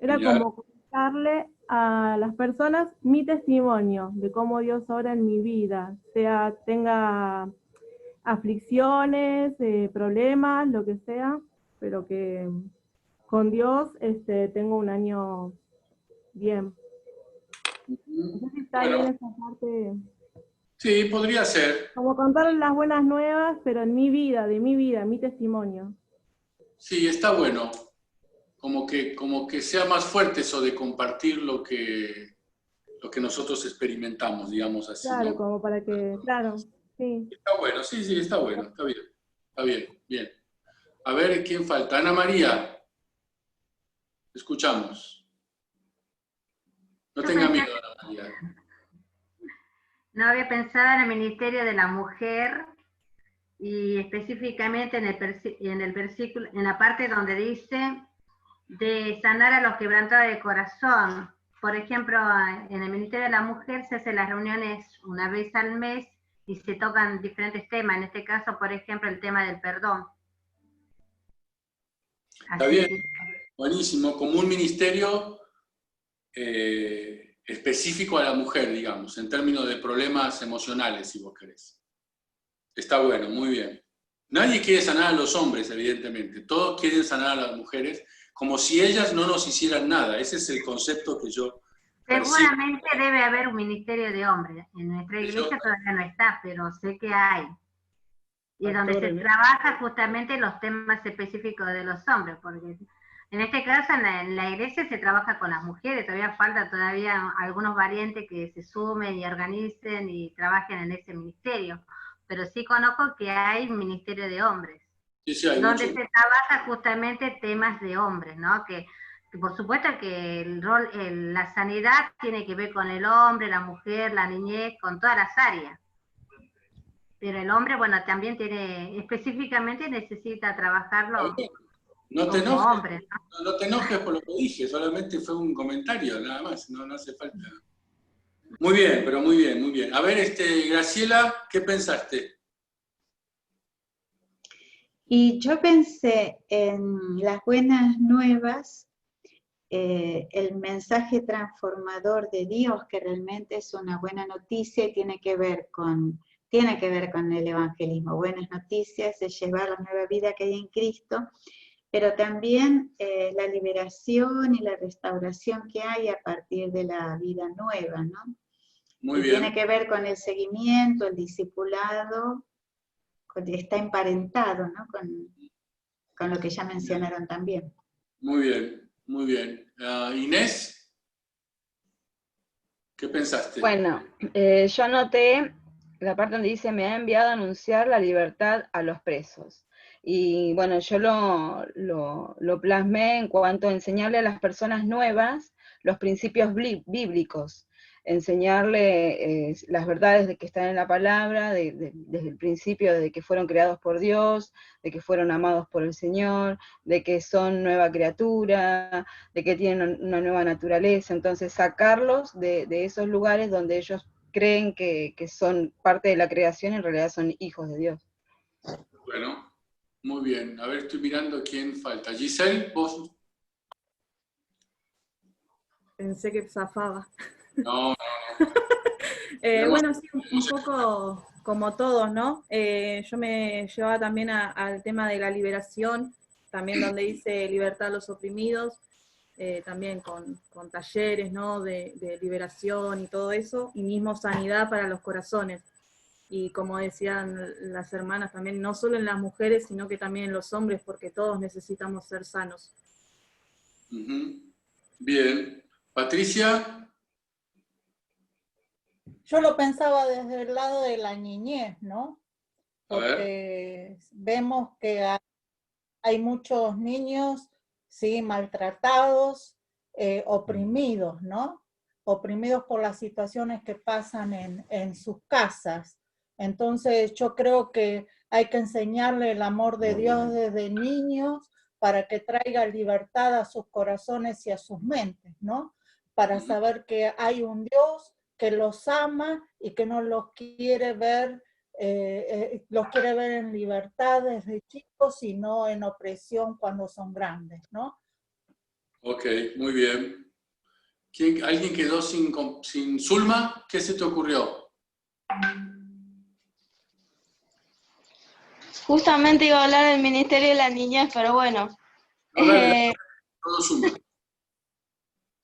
Era como contarle a las personas mi testimonio de cómo Dios obra en mi vida, tenga aflicciones, problemas, lo que sea, pero que con Dios tengo un año bien. No sé si está bien esa parte. Sí, podría ser. Como contarles las buenas nuevas, pero en mi vida, mi testimonio. Sí, está bueno. Como que sea más fuerte eso de compartir lo que nosotros experimentamos, digamos así. Claro, ¿no? como para que, claro, sí. Está bueno, sí, está bueno, está bien. A ver, ¿quién falta? Ana María. Escuchamos. No tenga miedo, Ana María. No había pensado en el ministerio de la mujer y específicamente en el versículo, en la parte donde dice de sanar a los quebrantados de corazón. Por ejemplo, en el ministerio de la mujer se hacen las reuniones una vez al mes y se tocan diferentes temas. En este caso, por ejemplo, el tema del perdón. Está bien, buenísimo. Como un ministerio específico a la mujer, digamos, en términos de problemas emocionales, si vos querés. Está bueno, muy bien. Nadie quiere sanar a los hombres, evidentemente. Todos quieren sanar a las mujeres, como si ellas no nos hicieran nada. Ese es el concepto que yo percibo. Seguramente debe haber un ministerio de hombres. En nuestra iglesia todavía no está, pero sé que hay. Y donde se trabaja justamente los temas específicos de los hombres, porque En este caso, en la iglesia se trabaja con las mujeres, todavía falta algunos valientes que se sumen y organicen y trabajen en ese ministerio, pero sí conozco que hay ministerio de hombres, Sí, hay donde mucho. se trabaja justamente temas de hombres, ¿no? Que por supuesto que la sanidad tiene que ver con el hombre, la mujer, la niñez, con todas las áreas. Pero el hombre, bueno, también específicamente necesita trabajarlo No te como enojes, hombre, ¿no? no te enojes por lo que dije, solamente fue un comentario, nada más, no hace falta. Muy bien, pero muy bien, muy bien. A ver, Graciela, ¿qué pensaste? Y yo pensé en las buenas nuevas, el mensaje transformador de Dios, que realmente es una buena noticia y tiene que ver con el evangelismo. Buenas noticias es llevar la nueva vida que hay en Cristo, pero también la liberación y la restauración que hay a partir de la vida nueva, ¿no? Muy y bien. tiene que ver con el seguimiento, el discipulado, está emparentado, ¿no? con lo que ya mencionaron también. Muy bien, muy bien. Inés, ¿qué pensaste? Bueno, yo anoté la parte donde dice, me ha enviado a anunciar la libertad a los presos. Y bueno, yo lo plasmé en cuanto a enseñarle a las personas nuevas los principios bíblicos, enseñarle las verdades de que están en la palabra, desde el principio, de que fueron creados por Dios, de que fueron amados por el Señor, de que son nueva criatura, de que tienen una nueva naturaleza. Entonces sacarlos de esos lugares donde ellos creen que son parte de la creación, en realidad son hijos de Dios. Bueno, muy bien. A ver, estoy mirando quién falta. Giselle, vos. Pensé que zafaba. No. Bueno, sí, un poco como todos, ¿no? Yo me llevaba también al tema de la liberación, también donde dice libertad a los oprimidos, también con talleres, ¿no? De liberación y todo eso, y mismo sanidad para los corazones. Y como decían las hermanas también, no solo en las mujeres, sino que también en los hombres, porque todos necesitamos ser sanos. Bien. Patricia. Yo lo pensaba desde el lado de la niñez, ¿no? Porque vemos que hay muchos niños, sí, maltratados, oprimidos, ¿no? Oprimidos por las situaciones que pasan en sus casas. Entonces yo creo que hay que enseñarle el amor de Dios desde niños para que traiga libertad a sus corazones y a sus mentes, ¿no? Para saber que hay un Dios que los ama y que no los quiere ver, en libertad desde chicos y no en opresión cuando son grandes, ¿no? Ok, muy bien. ¿Alguien quedó sin Zulma? ¿Qué se te ocurrió? Justamente iba a hablar del Ministerio de la Niñez, pero bueno. Todo Zulma.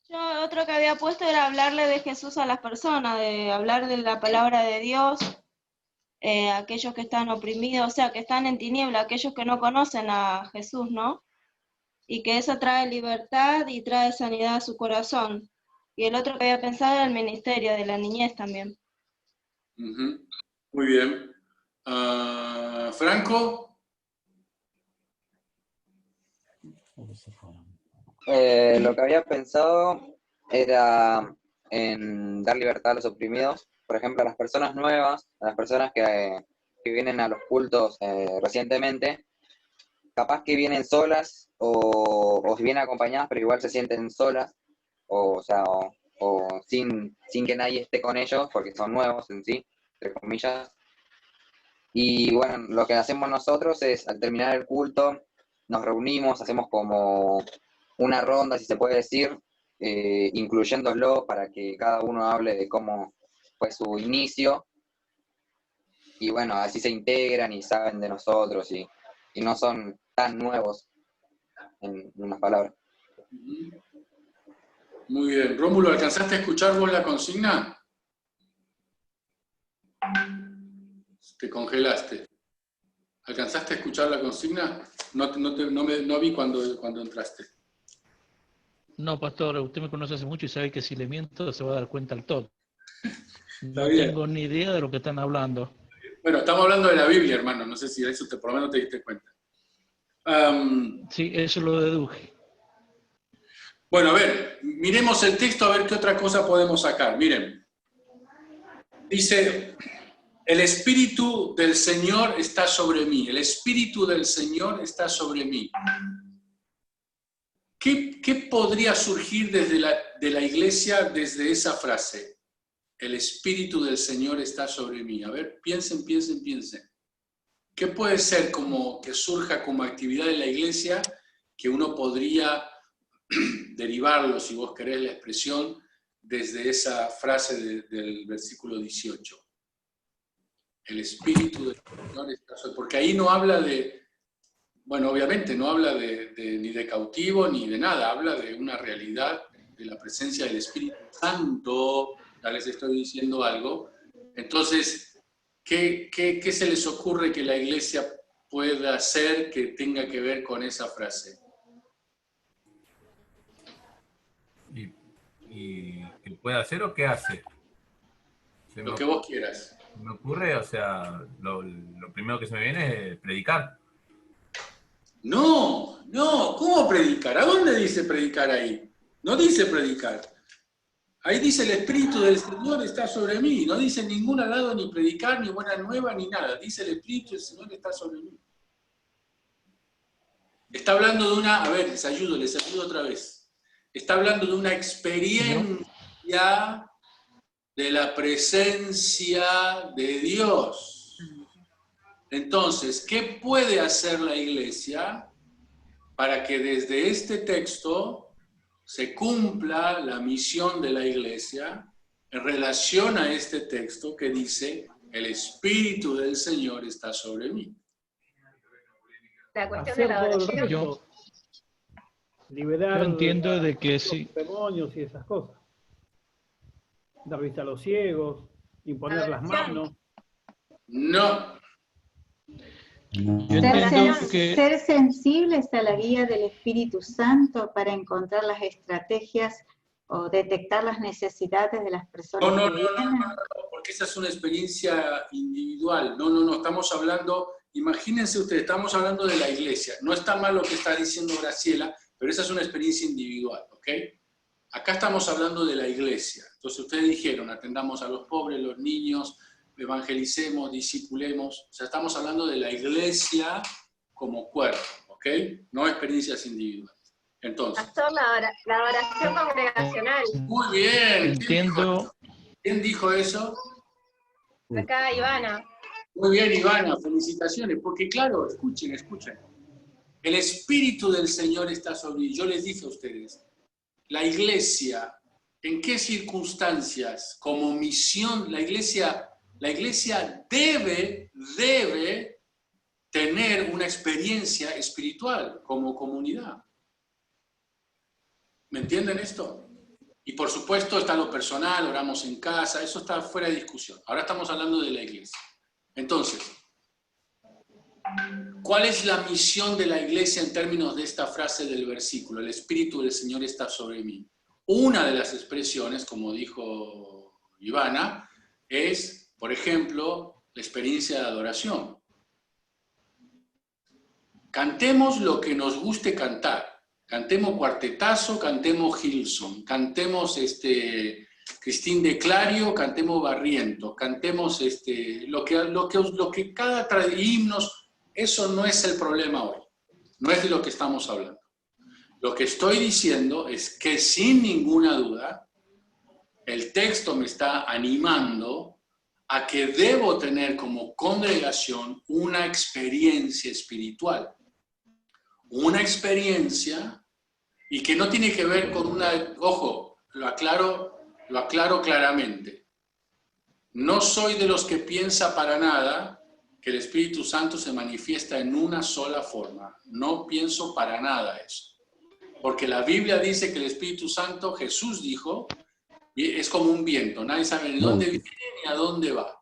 Yo otro que había puesto era hablarle de Jesús a las personas, de hablar de la palabra de Dios, aquellos que están oprimidos, o sea, que están en tiniebla, aquellos que no conocen a Jesús, ¿no? Y que eso trae libertad y trae sanidad a su corazón. Y el otro que había pensado era el Ministerio de la Niñez también. Muy bien. Franco. Lo que había pensado era en dar libertad a los oprimidos, por ejemplo, a las personas nuevas, a las personas que vienen a los cultos recientemente, capaz que vienen solas o si vienen acompañadas, pero igual se sienten solas, o sin que nadie esté con ellos, porque son nuevos en sí, entre comillas. Y bueno, lo que hacemos nosotros es, al terminar el culto, nos reunimos, hacemos como una ronda, si se puede decir, incluyéndolo para que cada uno hable de cómo fue su inicio. Y bueno, así se integran y saben de nosotros y no son tan nuevos, en unas palabras. Muy bien. Rómulo, ¿alcanzaste a escuchar vos la consigna? Te congelaste. ¿Alcanzaste a escuchar la consigna? No vi cuando entraste. No, pastor, usted me conoce hace mucho y sabe que si le miento se va a dar cuenta al todo. No bien. tengo ni idea de lo que están hablando. Bueno, estamos hablando de la Biblia, hermano. No sé si de eso por lo menos te diste cuenta. Sí, eso lo deduje. Bueno, a ver, miremos el texto a ver qué otra cosa podemos sacar. Miren, dice, el Espíritu del Señor está sobre mí. El Espíritu del Señor está sobre mí. ¿Qué podría surgir de la iglesia desde esa frase? El Espíritu del Señor está sobre mí. A ver, piensen. ¿Qué puede ser como que surja como actividad en la iglesia que uno podría derivarlo, si vos querés la expresión, desde esa frase del versículo 18? El Espíritu del Señor está sobre mí. Porque ahí no habla de, bueno, obviamente no habla ni de cautivo ni de nada, habla de una realidad de la presencia del Espíritu Santo. Ya les estoy diciendo algo. Entonces, ¿qué se les ocurre que la iglesia pueda hacer que tenga que ver con esa frase? ¿Y qué puede hacer o qué hace? Lo que vos quieras. Me ocurre, o sea, lo primero que se me viene es predicar. No, ¿cómo predicar? ¿A dónde dice predicar ahí? No dice predicar. Ahí dice el Espíritu del Señor está sobre mí. No dice en ningún lado ni predicar, ni buena nueva, ni nada. Dice el Espíritu del Señor está sobre mí. Está hablando de una, a ver, les ayudo otra vez. Está hablando de una experiencia de la presencia de Dios. Entonces, ¿qué puede hacer la iglesia para que desde este texto se cumpla la misión de la iglesia en relación a este texto que dice, el Espíritu del Señor está sobre mí? La cuestión de la adoración. Yo Liberar entiendo de que los sí. demonios y esas cosas. Dar vista a los ciegos, imponer las manos. No. Yo entiendo que Ser sensibles a la guía del Espíritu Santo para encontrar las estrategias o detectar las necesidades de las personas. No, porque esa es una experiencia individual. No, estamos hablando, imagínense ustedes, estamos hablando de la iglesia. No está mal lo que está diciendo Graciela, pero esa es una experiencia individual, ¿ok? Acá estamos hablando de la iglesia. Entonces ustedes dijeron, atendamos a los pobres, los niños, evangelicemos, discipulemos. O sea, estamos hablando de la iglesia como cuerpo, ¿ok? No experiencias individuales. Entonces. Pastor, la adoración congregacional. Muy bien. entiendo. ¿Quién dijo eso? Acá, Ivana. Muy bien, Ivana, felicitaciones. Porque claro, escuchen. El Espíritu del Señor está sobre mí. Yo les dije a ustedes, la iglesia, ¿en qué circunstancias? Como misión, la iglesia debe tener una experiencia espiritual como comunidad. ¿Me entienden esto? Y por supuesto está lo personal, oramos en casa, eso está fuera de discusión. Ahora estamos hablando de la iglesia. Entonces, ¿cuál es la misión de la iglesia en términos de esta frase del versículo? El Espíritu del Señor está sobre mí. Una de las expresiones, como dijo Ivana, es, por ejemplo, la experiencia de adoración. Cantemos lo que nos guste cantar. Cantemos Cuartetazo, cantemos Gilson, cantemos Cristín de Clario, cantemos Barrientos, cantemos lo que cada himnos, eso no es el problema hoy. No es de lo que estamos hablando. Lo que estoy diciendo es que sin ninguna duda, el texto me está animando a que debo tener como congregación una experiencia espiritual. Una experiencia y que no tiene que ver con una... Ojo, lo aclaro claramente. No soy de los que piensa para nada que el Espíritu Santo se manifiesta en una sola forma. No pienso para nada eso. Porque la Biblia dice que el Espíritu Santo, Jesús dijo, es como un viento. Nadie sabe ni dónde viene ni a dónde va.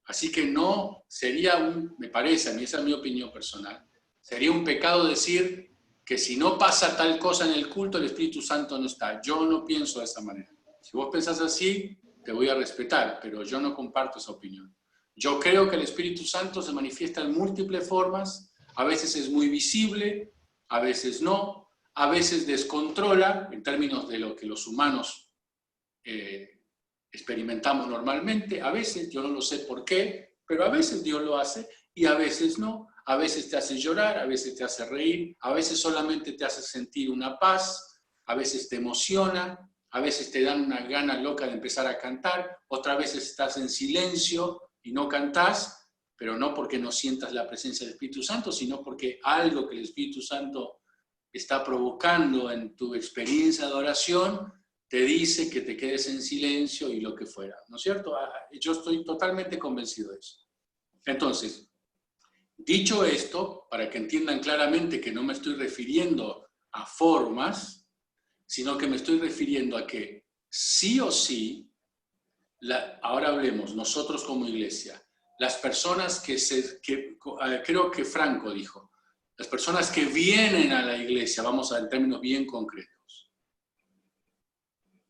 Así que no sería me parece, a mí esa es mi opinión personal, sería un pecado decir que si no pasa tal cosa en el culto, el Espíritu Santo no está. Yo no pienso de esa manera. Si vos pensás así, te voy a respetar, pero yo no comparto esa opinión. Yo creo que el Espíritu Santo se manifiesta en múltiples formas, a veces es muy visible, a veces no, a veces descontrola, en términos de lo que los humanos experimentamos normalmente, a veces, yo no lo sé por qué, pero a veces Dios lo hace y a veces no. A veces te hace llorar, a veces te hace reír, a veces solamente te hace sentir una paz, a veces te emociona, a veces te dan una gana loca de empezar a cantar, otras veces estás en silencio y no cantás, pero no porque no sientas la presencia del Espíritu Santo, sino porque algo que el Espíritu Santo está provocando en tu experiencia de oración te dice que te quedes en silencio y lo que fuera, ¿no es cierto? Yo estoy totalmente convencido de eso. Entonces, dicho esto, para que entiendan claramente que no me estoy refiriendo a formas, sino que me estoy refiriendo a que sí o sí, ahora hablemos, nosotros como iglesia, las personas creo que Franco dijo, las personas que vienen a la iglesia, vamos a en términos bien concretos,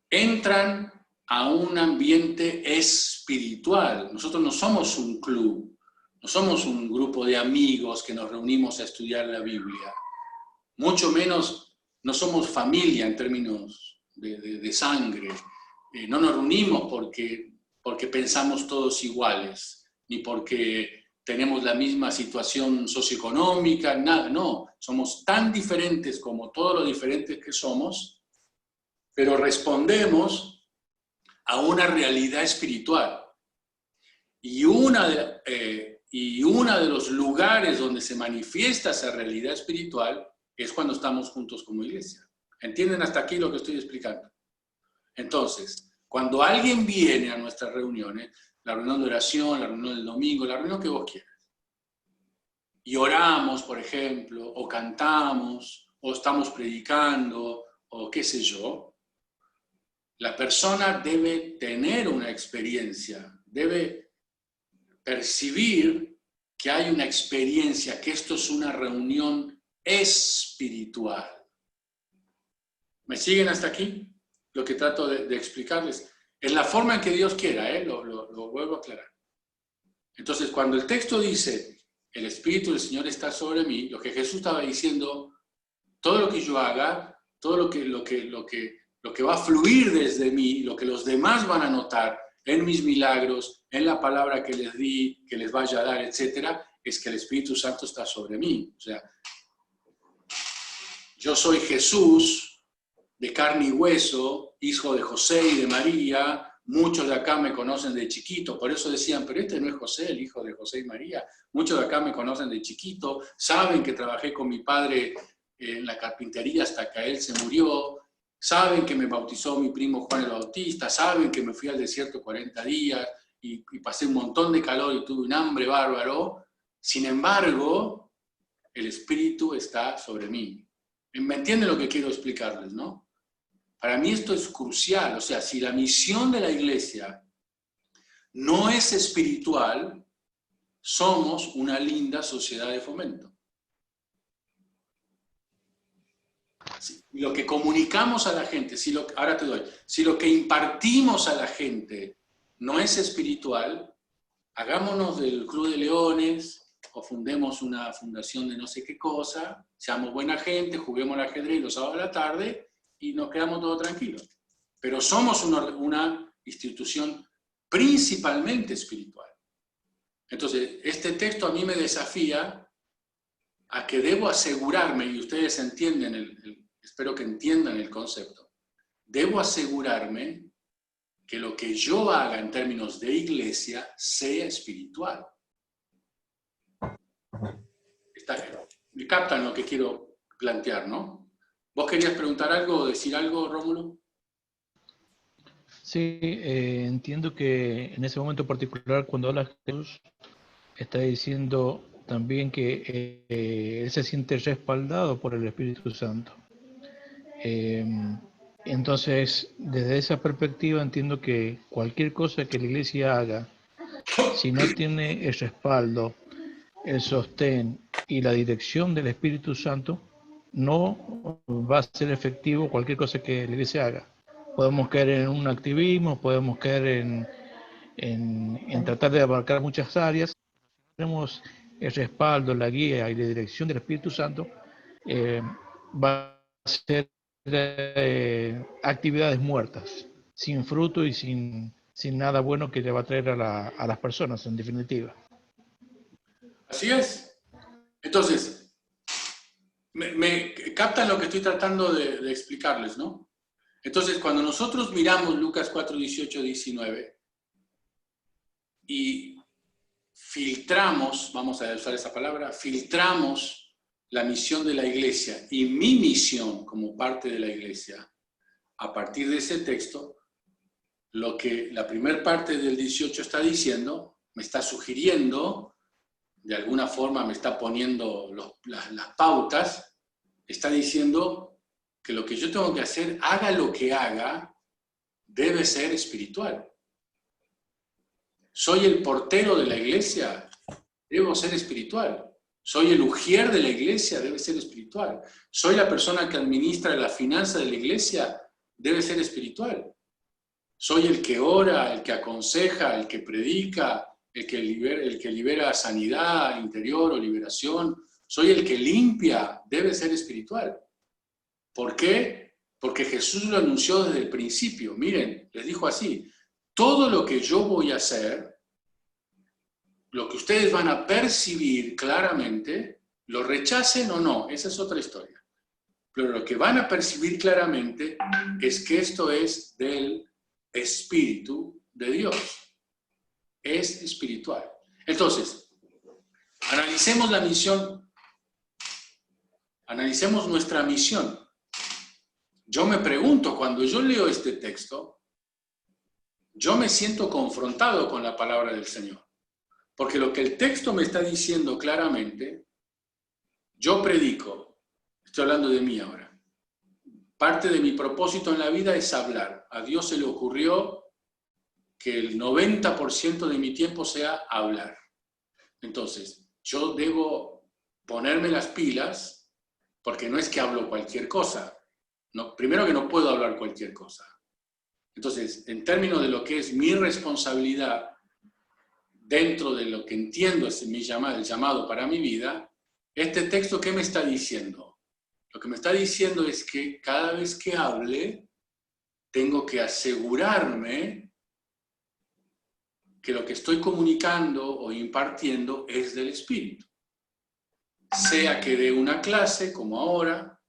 entran a un ambiente espiritual. Nosotros no somos un club, no somos un grupo de amigos que nos reunimos a estudiar la Biblia, mucho menos no somos familia en términos de sangre. No nos reunimos porque pensamos todos iguales, ni porque tenemos la misma situación socioeconómica, nada, no. Somos tan diferentes como todos los diferentes que somos, pero respondemos a una realidad espiritual. Y uno de los lugares donde se manifiesta esa realidad espiritual es cuando estamos juntos como iglesia. ¿Entienden hasta aquí lo que estoy explicando? Entonces, cuando alguien viene a nuestras reuniones, la reunión de oración, la reunión del domingo, la reunión que vos quieras, y oramos, por ejemplo, o cantamos, o estamos predicando, o qué sé yo, la persona debe tener una experiencia, debe percibir que hay una experiencia, que esto es una reunión espiritual. ¿Me siguen hasta aquí? Lo que trato de explicarles. En la forma en que Dios quiera, lo vuelvo a aclarar. Entonces, cuando el texto dice, el Espíritu del Señor está sobre mí, lo que Jesús estaba diciendo, todo lo que yo haga, todo lo que va a fluir desde mí, lo que los demás van a notar en mis milagros, en la palabra que les di, que les vaya a dar, etcétera, es que el Espíritu Santo está sobre mí. O sea, yo soy Jesús, de carne y hueso, hijo de José y de María. Muchos de acá me conocen de chiquito, por eso decían, pero este no es José, el hijo de José y María. Muchos de acá me conocen de chiquito, saben que trabajé con mi padre en la carpintería hasta que él se murió, saben que me bautizó mi primo Juan el Bautista, saben que me fui al desierto 40 días y pasé un montón de calor y tuve un hambre bárbaro. Sin embargo, el Espíritu está sobre mí. ¿Me entienden lo que quiero explicarles, no? Para mí esto es crucial. O sea, si la misión de la iglesia no es espiritual, somos una linda sociedad de fomento. Si lo que comunicamos a la gente, si lo que impartimos a la gente no es espiritual, hagámonos del Club de Leones o fundemos una fundación de no sé qué cosa, seamos buena gente, juguemos al ajedrez los sábados a la tarde y nos quedamos todos tranquilos. Pero somos una institución principalmente espiritual. Entonces, este texto a mí me desafía a que debo asegurarme, y ustedes entienden, espero que entiendan el concepto, debo asegurarme que lo que yo haga en términos de iglesia sea espiritual. Me captan lo que quiero plantear, ¿no? ¿Vos querías preguntar algo o decir algo, Rómulo? Sí, entiendo que en ese momento particular, cuando habla Jesús, está diciendo también que él se siente respaldado por el Espíritu Santo. Entonces, desde esa perspectiva entiendo que cualquier cosa que la iglesia haga, si no tiene el respaldo, el sostén y la dirección del Espíritu Santo, no va a ser efectivo cualquier cosa que la iglesia haga. Podemos caer en un activismo, podemos caer en tratar de abarcar muchas áreas. Tenemos el respaldo, la guía y la dirección del Espíritu Santo, va a ser actividades muertas, sin fruto y sin nada bueno que le va a traer a las personas, en definitiva. Así es. Entonces, me captan lo que estoy tratando de explicarles, ¿no? Entonces, cuando nosotros miramos Lucas 4, 18, 19 y filtramos, vamos a usar esa palabra, filtramos la misión de la iglesia y mi misión como parte de la iglesia, a partir de ese texto, lo que la primera parte del 18 está diciendo, me está sugiriendo, de alguna forma me está poniendo las pautas, está diciendo que lo que yo tengo que hacer, haga lo que haga, debe ser espiritual. Soy el portero de la iglesia, debo ser espiritual. Soy el ujier de la iglesia, debe ser espiritual. Soy la persona que administra la finanza de la iglesia, debe ser espiritual. Soy el que ora, el que aconseja, el que predica, el que libera sanidad interior o liberación. Soy el que limpia, debe ser espiritual. ¿Por qué? Porque Jesús lo anunció desde el principio. Miren, les dijo así, todo lo que yo voy a hacer, lo que ustedes van a percibir claramente, lo rechacen o no, esa es otra historia. Pero lo que van a percibir claramente es que esto es del Espíritu de Dios. Es espiritual. Entonces, analicemos la misión. Analicemos nuestra misión. Yo me pregunto, cuando yo leo este texto, yo me siento confrontado con la palabra del Señor. Porque lo que el texto me está diciendo claramente, yo predico, estoy hablando de mí ahora. Parte de mi propósito en la vida es hablar. A Dios se le ocurrió que el 90% de mi tiempo sea hablar. Entonces, yo debo ponerme las pilas, porque no es que hablo cualquier cosa. No, primero que no puedo hablar cualquier cosa. Entonces, en términos de lo que es mi responsabilidad, dentro de lo que entiendo es el llamado para mi vida, este texto, ¿qué me está diciendo? Lo que me está diciendo es que cada vez que hable, tengo que asegurarme que lo que estoy comunicando o impartiendo es del Espíritu. Sea que dé una clase, como ahora,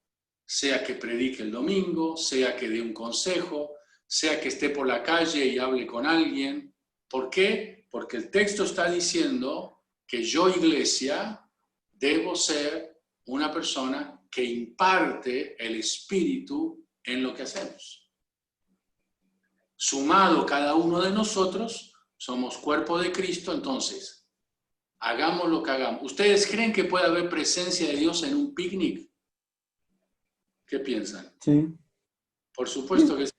sea que predique el domingo, sea que dé un consejo, sea que esté por la calle y hable con alguien. ¿Por qué? Porque el texto está diciendo que yo, iglesia, debo ser una persona que imparte el Espíritu en lo que hacemos. Sumado cada uno de nosotros, somos cuerpo de Cristo, entonces, hagamos lo que hagamos. ¿Ustedes creen que puede haber presencia de Dios en un picnic? ¿Qué piensan? Sí. Por supuesto que sí.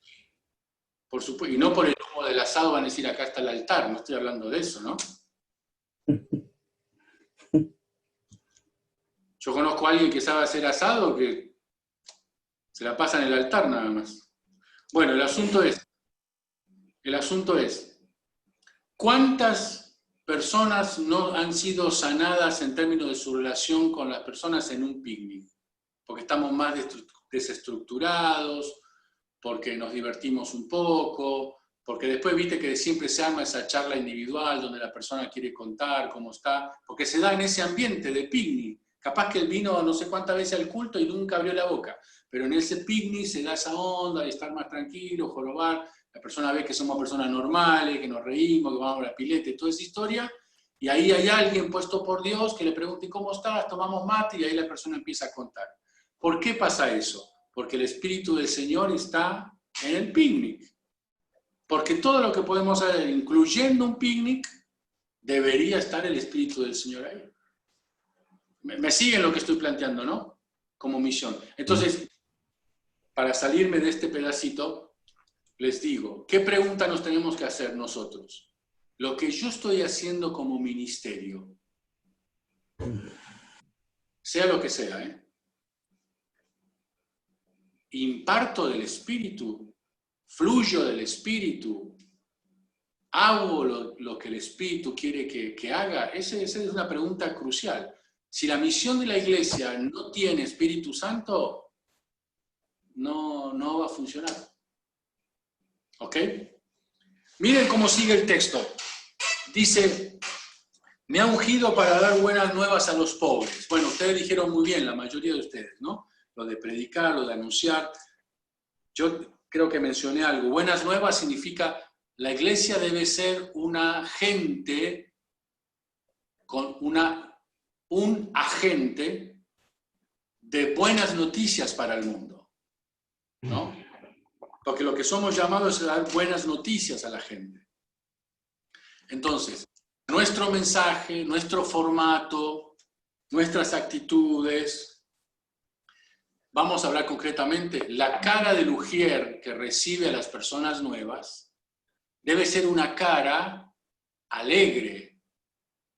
Por supuesto, y no por el humo del asado van a decir acá está el altar, no estoy hablando de eso, ¿no? Yo conozco a alguien que sabe hacer asado que se la pasa en el altar nada más. Bueno, el asunto es, ¿cuántas personas no han sido sanadas en términos de su relación con las personas en un picnic? Porque estamos más desestructurados, porque nos divertimos un poco, porque después viste que siempre se arma esa charla individual donde la persona quiere contar cómo está, porque se da en ese ambiente de picnic. Capaz que él vino no sé cuántas veces al culto y nunca abrió la boca, pero en ese picnic se da esa onda de estar más tranquilo, jorobar, la persona ve que somos personas normales, que nos reímos, que vamos a la pileta y toda esa historia, y ahí hay alguien puesto por Dios que le pregunte ¿cómo estás? Tomamos mate y ahí la persona empieza a contar. ¿Por qué pasa eso? Porque el Espíritu del Señor está en el picnic. Porque todo lo que podemos hacer, incluyendo un picnic, debería estar el Espíritu del Señor ahí. Me siguen lo que estoy planteando, ¿no? Como misión. Entonces, para salirme de este pedacito, les digo, ¿qué pregunta nos tenemos que hacer nosotros? Lo que yo estoy haciendo como ministerio, sea lo que sea, imparto del Espíritu, fluyo del Espíritu, hago lo que el Espíritu quiere que haga. Esa es una pregunta crucial. Si la misión de la iglesia no tiene Espíritu Santo, no va a funcionar. ¿Ok? Miren cómo sigue el texto. Dice, me ha ungido para dar buenas nuevas a los pobres. Bueno, ustedes dijeron muy bien, la mayoría de ustedes, ¿no? Lo de predicar, lo de anunciar. Yo creo que mencioné algo. Buenas nuevas significa, la iglesia debe ser una gente con un agente de buenas noticias para el mundo, ¿no? Porque lo que somos llamados es dar buenas noticias a la gente. Entonces, nuestro mensaje, nuestro formato, nuestras actitudes, vamos a hablar concretamente, la cara del ujier que recibe a las personas nuevas debe ser una cara alegre,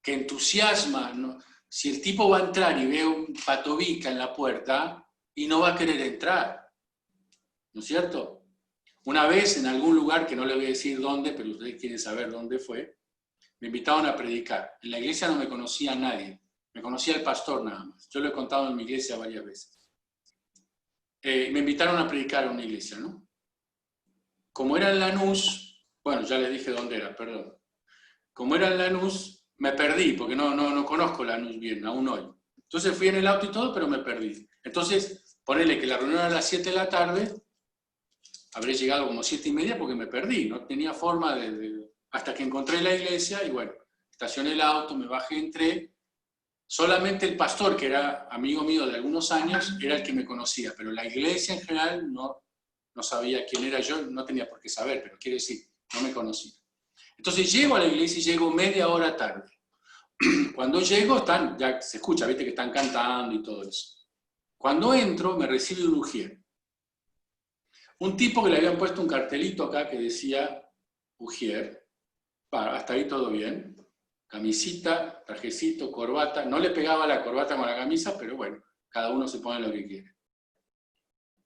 que entusiasma, ¿no? Si el tipo va a entrar y ve un patobica en la puerta, y no va a querer entrar, ¿no es cierto? Una vez en algún lugar, que no le voy a decir dónde, pero ustedes quieren saber dónde fue, me invitaron a predicar. En la iglesia no me conocía nadie, me conocía el pastor nada más. Yo lo he contado en mi iglesia varias veces. Me invitaron a predicar a una iglesia, ¿no? Como era en Lanús, bueno, ya les dije dónde era, perdón. Como era en Lanús, me perdí, porque no conozco Lanús bien, aún hoy. Entonces fui en el auto y todo, pero me perdí. Entonces, ponele que la reunión era a las 7 de la tarde, habré llegado como 7:30 porque me perdí, no tenía forma hasta que encontré la iglesia y bueno, estacioné el auto, me bajé, entré. Solamente el pastor, que era amigo mío de algunos años, era el que me conocía, pero la iglesia en general no sabía quién era yo, no tenía por qué saber, pero quiere decir, no me conocía. Entonces llego a la iglesia y llego media hora tarde. Cuando llego, ya se escucha, viste que están cantando y todo eso. Cuando entro, me recibe un ujier. Un tipo que le habían puesto un cartelito acá que decía ujier. Hasta ahí todo bien. Camisita, trajecito, corbata. No le pegaba la corbata con la camisa, pero bueno, cada uno se pone lo que quiere.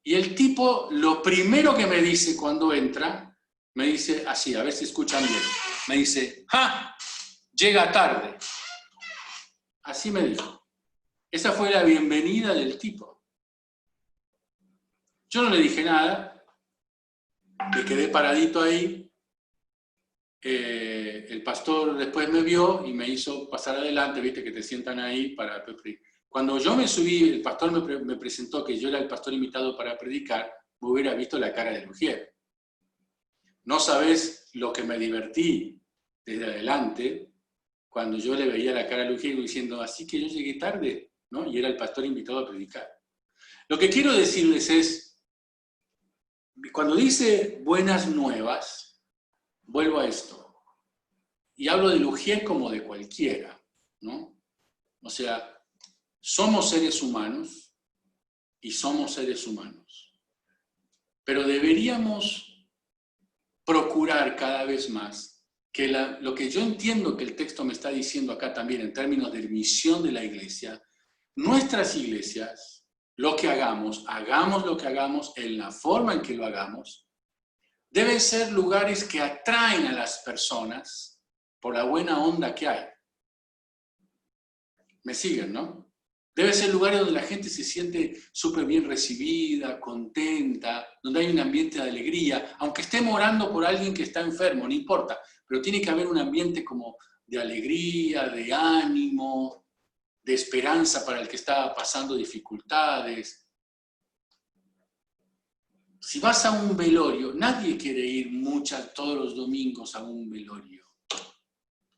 Y el tipo, lo primero que me dice cuando entra, me dice así, a ver si escuchan bien. Me dice, ¡ja! Llega tarde. Así me dijo. Esa fue la bienvenida del tipo. Yo no le dije nada. Me quedé paradito ahí. El pastor después me vio y me hizo pasar adelante, viste que te sientan ahí para... Cuando yo me subí, el pastor me presentó que yo era el pastor invitado para predicar, me hubiera visto la cara del ujier. No sabés lo que me divertí desde adelante cuando yo le veía la cara al ujier diciendo, así que yo llegué tarde, ¿no? Y era el pastor invitado a predicar. Lo que quiero decirles es, cuando dice buenas nuevas, vuelvo a esto, y hablo del ujier como de cualquiera, ¿no? O sea, somos seres humanos y somos seres humanos, pero deberíamos procurar cada vez más que lo que yo entiendo que el texto me está diciendo acá también en términos de misión de la iglesia, nuestras iglesias, lo que hagamos lo que hagamos en la forma en que lo hagamos, deben ser lugares que atraen a las personas por la buena onda que hay. ¿Me siguen, no? Debe ser lugares donde la gente se siente súper bien recibida, contenta, donde hay un ambiente de alegría, aunque estemos orando por alguien que está enfermo, no importa, pero tiene que haber un ambiente como de alegría, de ánimo, de esperanza para el que está pasando dificultades. Si vas a un velorio, nadie quiere ir todos los domingos a un velorio.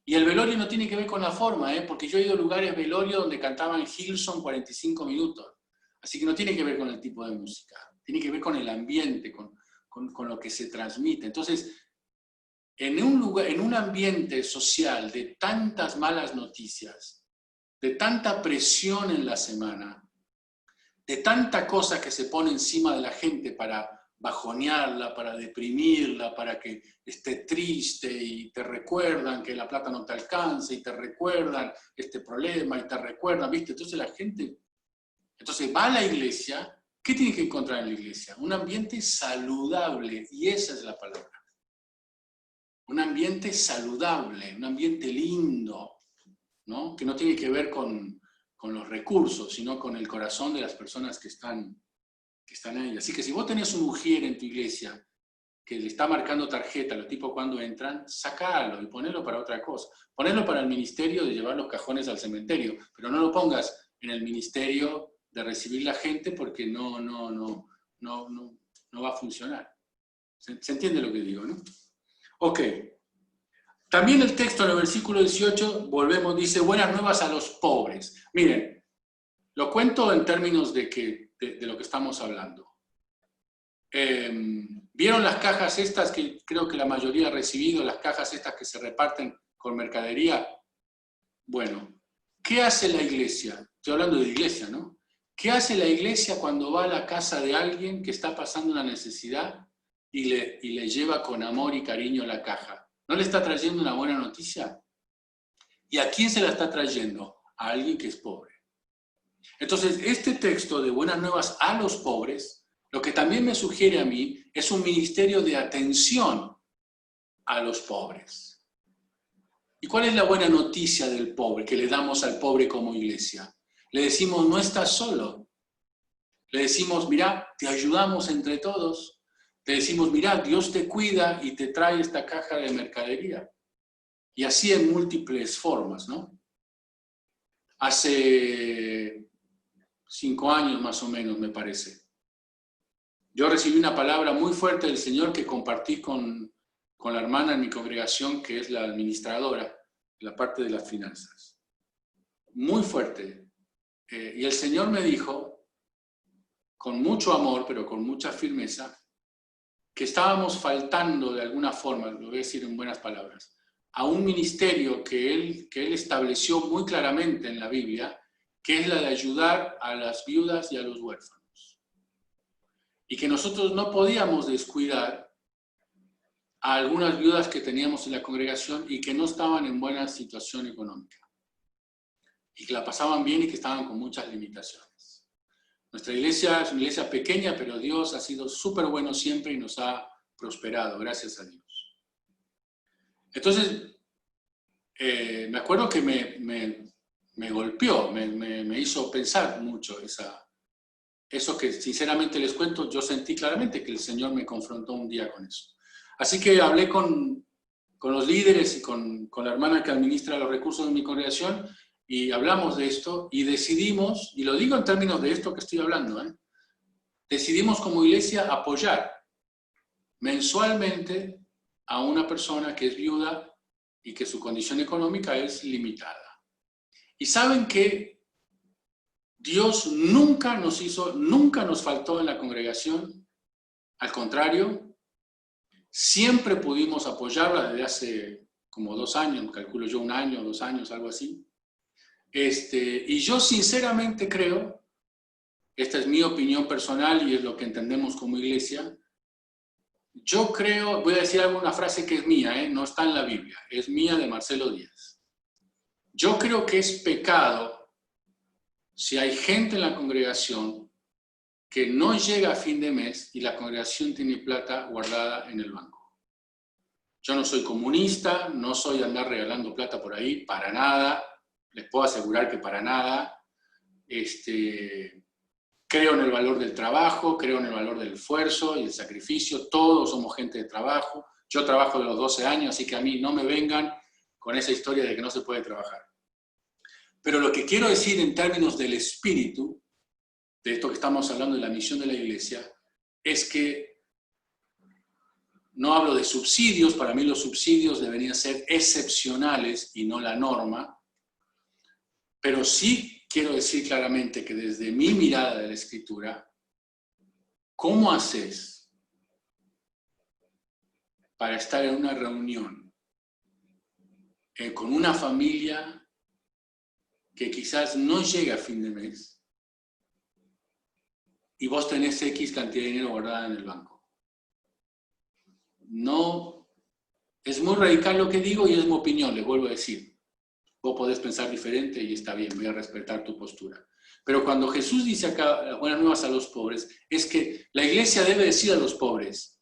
Y el velorio no tiene que ver con la forma, porque yo he ido a lugares velorio donde cantaban Hillsong 45 minutos. Así que no tiene que ver con el tipo de música, tiene que ver con el ambiente, con lo que se transmite. Entonces, en un ambiente social de tantas malas noticias, de tanta presión en la semana, de tanta cosa que se pone encima de la gente para bajonearla, para deprimirla, para que esté triste y te recuerdan que la plata no te alcanza y te recuerdan este problema y te recuerdan, ¿viste? Entonces la gente va a la iglesia ¿Qué tiene que encontrar en la iglesia? Un ambiente saludable, y esa es la palabra. Un ambiente saludable, un ambiente lindo, ¿no? Que no tiene que ver con los recursos, sino con el corazón de las personas que están ahí. Así que si vos tenés un ujier en tu iglesia que le está marcando tarjeta a los tipos cuando entran, sacalo y ponelo para otra cosa. Ponelo para el ministerio de llevar los cajones al cementerio, pero no lo pongas en el ministerio de recibir la gente porque no va a funcionar. ¿Se entiende lo que digo, no? Ok. También el texto en el versículo 18, volvemos, dice, buenas nuevas a los pobres. Miren, lo cuento en términos de lo que estamos hablando. ¿Vieron las cajas estas que creo que la mayoría ha recibido, las cajas estas que se reparten con mercadería? Bueno, ¿qué hace la iglesia? Estoy hablando de iglesia, ¿no? ¿Qué hace la iglesia cuando va a la casa de alguien que está pasando una necesidad y le lleva con amor y cariño la caja? ¿No le está trayendo una buena noticia? ¿Y a quién se la está trayendo? A alguien que es pobre. Entonces, este texto de buenas nuevas a los pobres, lo que también me sugiere a mí es un ministerio de atención a los pobres. ¿Y cuál es la buena noticia del pobre que le damos al pobre como iglesia? Le decimos, no estás solo. Le decimos, mira, te ayudamos entre todos. Le decimos, mira, Dios te cuida y te trae esta caja de mercadería. Y así en múltiples formas, ¿no? Hace 5 años más o menos, me parece. Yo recibí una palabra muy fuerte del Señor que compartí con la hermana en mi congregación, que es la administradora, la parte de las finanzas. Muy fuerte. Y el Señor me dijo, con mucho amor, pero con mucha firmeza, que estábamos faltando de alguna forma, lo voy a decir en buenas palabras, a un ministerio que él estableció muy claramente en la Biblia, que es la de ayudar a las viudas y a los huérfanos. Y que nosotros no podíamos descuidar a algunas viudas que teníamos en la congregación y que no estaban en buena situación económica. Y que la pasaban bien y que estaban con muchas limitaciones. Nuestra iglesia es una iglesia pequeña, pero Dios ha sido súper bueno siempre y nos ha prosperado, gracias a Dios. Entonces, me acuerdo que me golpeó, me hizo pensar mucho eso que sinceramente les cuento, yo sentí claramente que el Señor me confrontó un día con eso. Así que hablé con los líderes y con la hermana que administra los recursos de mi congregación y hablamos de esto y decidimos, y lo digo en términos de esto que estoy hablando, decidimos como iglesia apoyar mensualmente a una persona que es viuda y que su condición económica es limitada. Y saben que Dios nunca nos faltó en la congregación, al contrario, siempre pudimos apoyarla desde hace como 2 años, calculo yo 1 año, 2 años, algo así. Y yo sinceramente creo, esta es mi opinión personal y es lo que entendemos como iglesia, yo creo, voy a decir una frase que es mía, no está en la Biblia, es mía de Marcelo Díaz. Yo creo que es pecado si hay gente en la congregación que no llega a fin de mes y la congregación tiene plata guardada en el banco. Yo no soy comunista, no soy andar regalando plata por ahí, para nada. Les puedo asegurar que para nada. Creo en el valor del trabajo, creo en el valor del esfuerzo y el sacrificio. Todos somos gente de trabajo. Yo trabajo de los 12 años, así que a mí no me vengan con esa historia de que no se puede trabajar. Pero lo que quiero decir en términos del espíritu, de esto que estamos hablando de la misión de la iglesia, es que no hablo de subsidios. Para mí los subsidios deberían ser excepcionales y no la norma. Pero sí quiero decir claramente que desde mi mirada de la Escritura, ¿cómo haces para estar en una reunión con una familia que quizás no llega a fin de mes y vos tenés X cantidad de dinero guardada en el banco? No, es muy radical lo que digo y es mi opinión, les vuelvo a decir. Vos podés pensar diferente y está bien, voy a respetar tu postura. Pero cuando Jesús dice acá las buenas nuevas a los pobres, es que la iglesia debe decir a los pobres,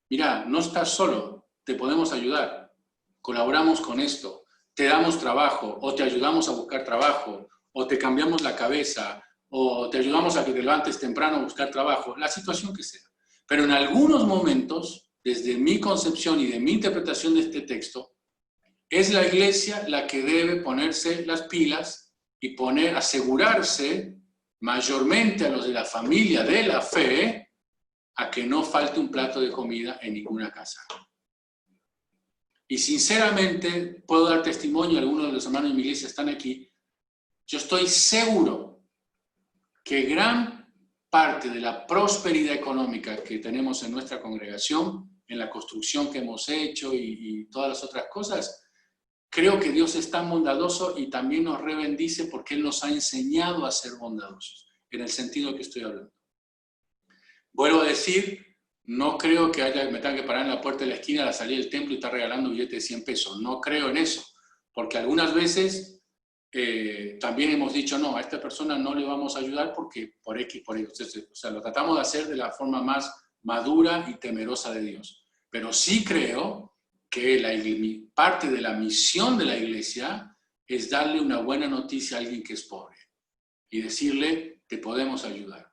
mira, no estás solo, te podemos ayudar, colaboramos con esto, te damos trabajo, o te ayudamos a buscar trabajo, o te cambiamos la cabeza, o te ayudamos a que te levantes temprano a buscar trabajo, la situación que sea. Pero en algunos momentos, desde mi concepción y de mi interpretación de este texto, es la iglesia la que debe ponerse las pilas y asegurarse mayormente a los de la familia de la fe a que no falte un plato de comida en ninguna casa. Y sinceramente, puedo dar testimonio, algunos de los hermanos de mi iglesia están aquí, yo estoy seguro que gran parte de la prosperidad económica que tenemos en nuestra congregación, en la construcción que hemos hecho y todas las otras cosas, creo que Dios es tan bondadoso y también nos rebendice porque Él nos ha enseñado a ser bondadosos, en el sentido que estoy hablando. Vuelvo a decir, no creo que me tenga que parar en la puerta de la esquina a la salida del templo y estar regalando billetes de 100 pesos. No creo en eso, porque algunas veces también hemos dicho, no, a esta persona no le vamos a ayudar porque por X, por Y. O sea, lo tratamos de hacer de la forma más madura y temerosa de Dios. Pero sí creo que parte de la misión de la iglesia es darle una buena noticia a alguien que es pobre y decirle, te podemos ayudar.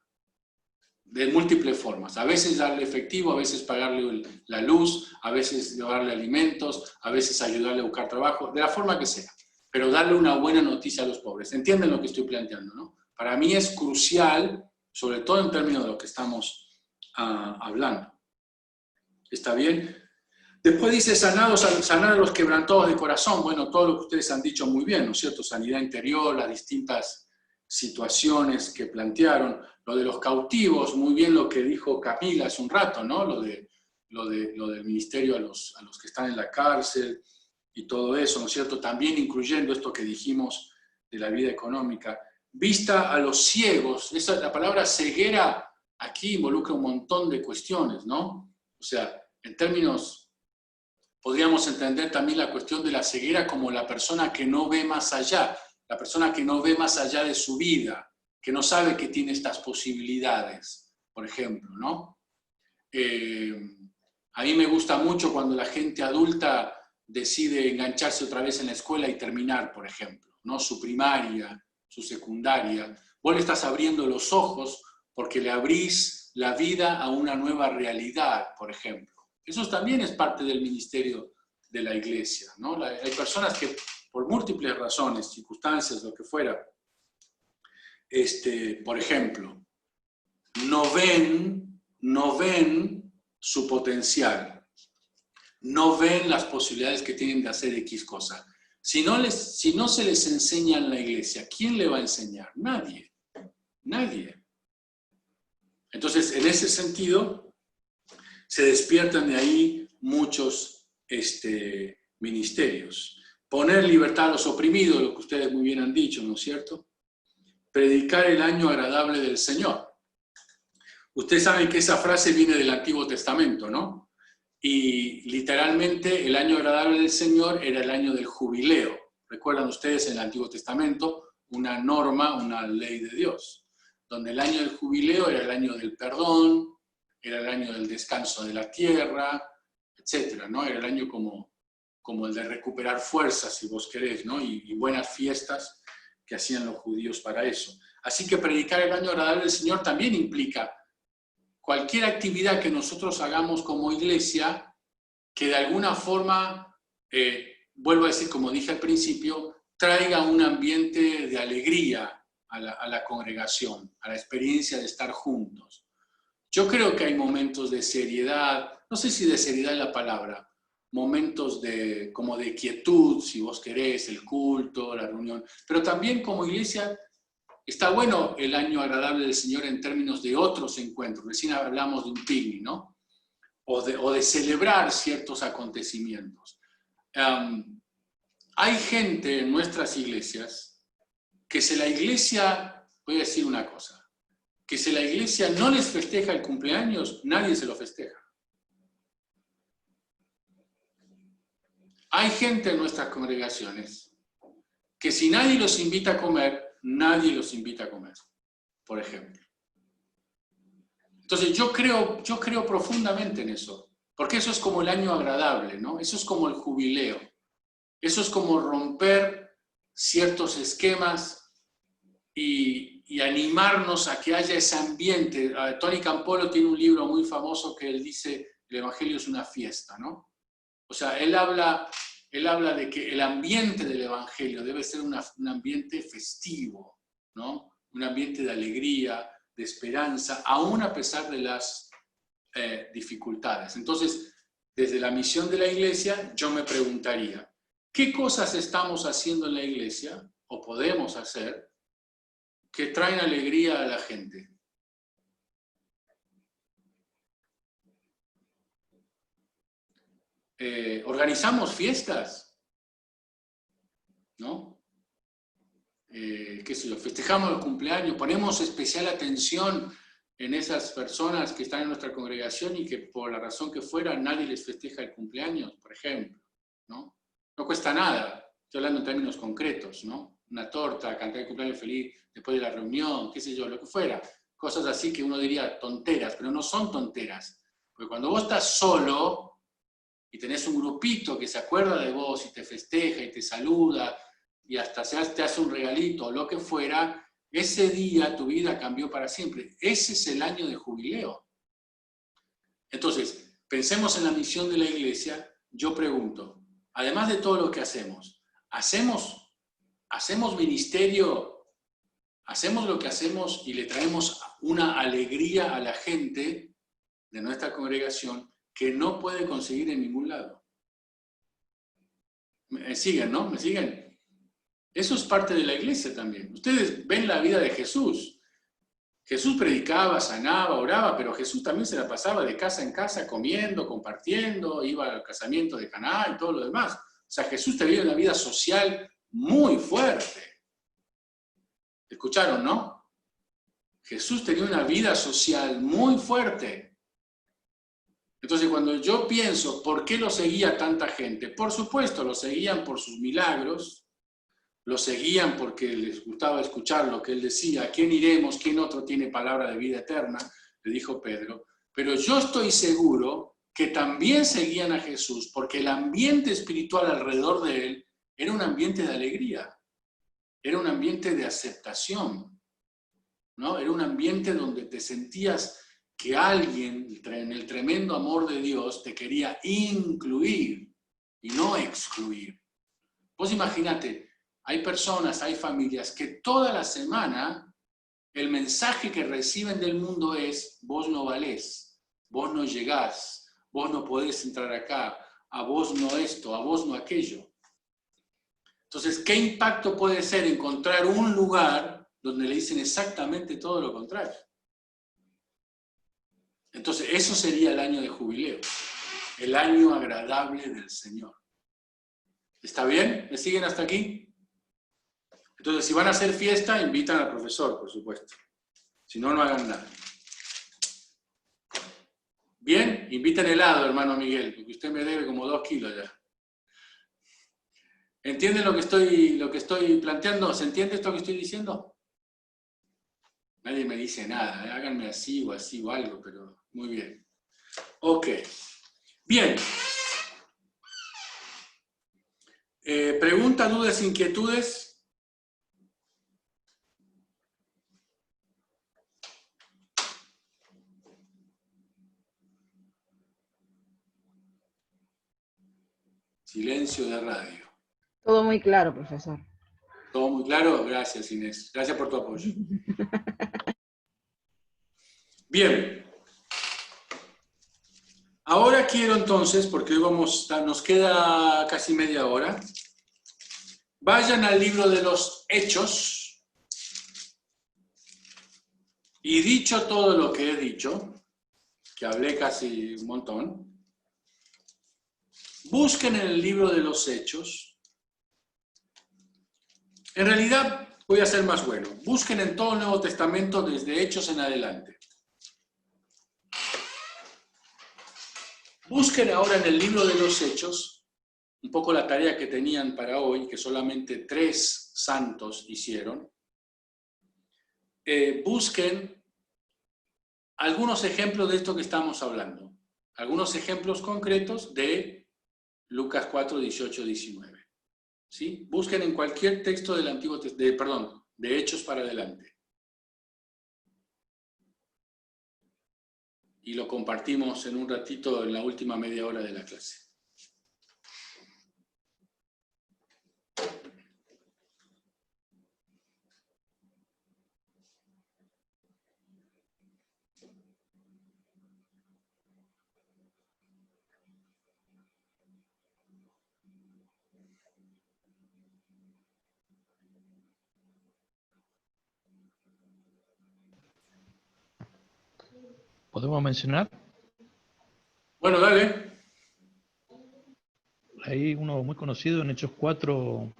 De múltiples formas. A veces darle efectivo, a veces pagarle la luz, a veces llevarle alimentos, a veces ayudarle a buscar trabajo, de la forma que sea. Pero darle una buena noticia a los pobres. ¿Entienden lo que estoy planteando, no? Para mí es crucial, sobre todo en términos de lo que estamos hablando. ¿Está bien? Después dice sanar a los quebrantados de corazón. Bueno, todo lo que ustedes han dicho muy bien, ¿no es cierto? Sanidad interior, las distintas situaciones que plantearon. Lo de los cautivos, muy bien lo que dijo Camila hace un rato, ¿no? Lo del ministerio a los que están en la cárcel y todo eso, ¿no es cierto? También incluyendo esto que dijimos de la vida económica. Vista a los ciegos. La palabra ceguera aquí involucra un montón de cuestiones, ¿no? O sea, en términos... Podríamos entender también la cuestión de la ceguera como la persona que no ve más allá, la persona que no ve más allá de su vida, que no sabe que tiene estas posibilidades, por ejemplo, ¿no? A mí me gusta mucho cuando la gente adulta decide engancharse otra vez en la escuela y terminar, por ejemplo, ¿no? Su primaria, su secundaria. Vos le estás abriendo los ojos porque le abrís la vida a una nueva realidad, por ejemplo. Eso también es parte del ministerio de la iglesia, ¿no? Hay personas que por múltiples razones, circunstancias, lo que fuera, por ejemplo, no ven su potencial, no ven las posibilidades que tienen de hacer X cosa. Si no se les enseña en la iglesia, ¿quién le va a enseñar? Nadie. Nadie. Entonces, en ese sentido, se despiertan de ahí muchos ministerios. Poner libertad a los oprimidos, lo que ustedes muy bien han dicho, ¿no es cierto? Predicar el año agradable del Señor. Ustedes saben que esa frase viene del Antiguo Testamento, ¿no? Y literalmente el año agradable del Señor era el año del jubileo. ¿Recuerdan ustedes en el Antiguo Testamento una norma, una ley de Dios? Donde el año del jubileo era el año del perdón, era el año del descanso de la tierra, etcétera, ¿no? Era el año como el de recuperar fuerzas, si vos querés, ¿no? Y buenas fiestas que hacían los judíos para eso. Así que predicar el año agradable del Señor también implica cualquier actividad que nosotros hagamos como iglesia que de alguna forma, vuelvo a decir, como dije al principio, traiga un ambiente de alegría a la congregación, a la experiencia de estar juntos. Yo creo que hay momentos de seriedad, no sé si de seriedad es la palabra, momentos como de quietud, si vos querés, el culto, la reunión, pero también como iglesia está bueno el año agradable del Señor en términos de otros encuentros. Recién hablamos de un picnic, ¿no? O de celebrar ciertos acontecimientos. Hay gente en nuestras iglesias que si la iglesia, voy a decir una cosa, que si la iglesia no les festeja el cumpleaños, nadie se lo festeja. Hay gente en nuestras congregaciones que si nadie los invita a comer, nadie los invita a comer. por ejemplo. Entonces yo creo profundamente en eso, porque eso es como el año agradable, ¿no? Eso es como el jubileo, eso es como romper ciertos esquemas y animarnos a que haya ese ambiente. Tony Campolo tiene un libro muy famoso que él dice, el Evangelio es una fiesta, ¿no? O sea, él habla de que el ambiente del Evangelio debe ser un ambiente festivo, ¿no? Un ambiente de alegría, de esperanza, aún a pesar de las dificultades. Entonces, desde la misión de la iglesia, yo me preguntaría, ¿qué cosas estamos haciendo en la iglesia, o podemos hacer, que traen alegría a la gente? Organizamos fiestas, ¿no? Qué sé yo, festejamos el cumpleaños, ponemos especial atención en esas personas que están en nuestra congregación y que por la razón que fuera nadie les festeja el cumpleaños, por ejemplo, ¿no? No cuesta nada, estoy hablando en términos concretos, ¿no? Una torta, cantar el cumpleaños feliz después de la reunión, qué sé yo, lo que fuera. Cosas así que uno diría tonteras, pero no son tonteras. Porque cuando vos estás solo y tenés un grupito que se acuerda de vos y te festeja y te saluda y hasta te hace un regalito o lo que fuera, ese día tu vida cambió para siempre. Ese es el año de jubileo. Entonces, pensemos en la misión de la iglesia. Yo pregunto, además de todo lo que hacemos ministerio, hacemos lo que hacemos y le traemos una alegría a la gente de nuestra congregación que no puede conseguir en ningún lado. ¿Me siguen, no? ¿Me siguen? Eso es parte de la iglesia también. Ustedes ven la vida de Jesús. Jesús predicaba, sanaba, oraba, pero Jesús también se la pasaba de casa en casa comiendo, compartiendo, iba al casamiento de Caná y todo lo demás. O sea, Jesús tenía una vida social muy fuerte. ¿Escucharon, no? Jesús tenía una vida social muy fuerte. Entonces, cuando yo pienso, ¿por qué lo seguía tanta gente? Por supuesto, lo seguían por sus milagros, lo seguían porque les gustaba escuchar lo que él decía. ¿A quién iremos? ¿Quién otro tiene palabra de vida eterna? Le dijo Pedro. Pero yo estoy seguro que también seguían a Jesús porque el ambiente espiritual alrededor de él era un ambiente de alegría, era un ambiente de aceptación, ¿no? Era un ambiente donde te sentías que alguien, en el tremendo amor de Dios, te quería incluir y no excluir. Vos imaginate, hay personas, hay familias que toda la semana el mensaje que reciben del mundo es: vos no valés, vos no llegás, vos no podés entrar acá, a vos no esto, a vos no aquello. Entonces, ¿qué impacto puede ser encontrar un lugar donde le dicen exactamente todo lo contrario? Entonces, eso sería el año de jubileo, el año agradable del Señor. ¿Está bien? ¿Me siguen hasta aquí? Entonces, si van a hacer fiesta, invitan al profesor, por supuesto. Si no, no hagan nada. Bien, inviten helado, hermano Miguel, porque usted me debe como 2 kilos ya. ¿Entienden lo que estoy planteando? ¿Se entiende esto que estoy diciendo? Nadie me dice nada, ¿eh? Háganme así o algo, pero muy bien. Ok. Bien. ¿Preguntas, dudas, inquietudes? Silencio de radio. Todo muy claro, profesor. ¿Todo muy claro? Gracias, Inés. Gracias por tu apoyo. Bien. Ahora quiero entonces, porque hoy nos queda casi media hora, vayan al libro de los Hechos y dicho todo lo que he dicho, que hablé casi un montón, busquen en el libro de los Hechos. En realidad, voy a ser más bueno. Busquen en todo el Nuevo Testamento desde Hechos en adelante. Busquen ahora en el libro de los Hechos, un poco la tarea que tenían para hoy, que solamente 3 santos hicieron. busquen algunos ejemplos de esto que estamos hablando. Algunos ejemplos concretos de Lucas 4, 18, 19. ¿Sí? Busquen en cualquier texto del Antiguo Testamento, de Hechos para adelante. Y lo compartimos en un ratito en la última media hora de la clase. ¿Podemos mencionar? Bueno, dale. Hay uno muy conocido en Hechos 4,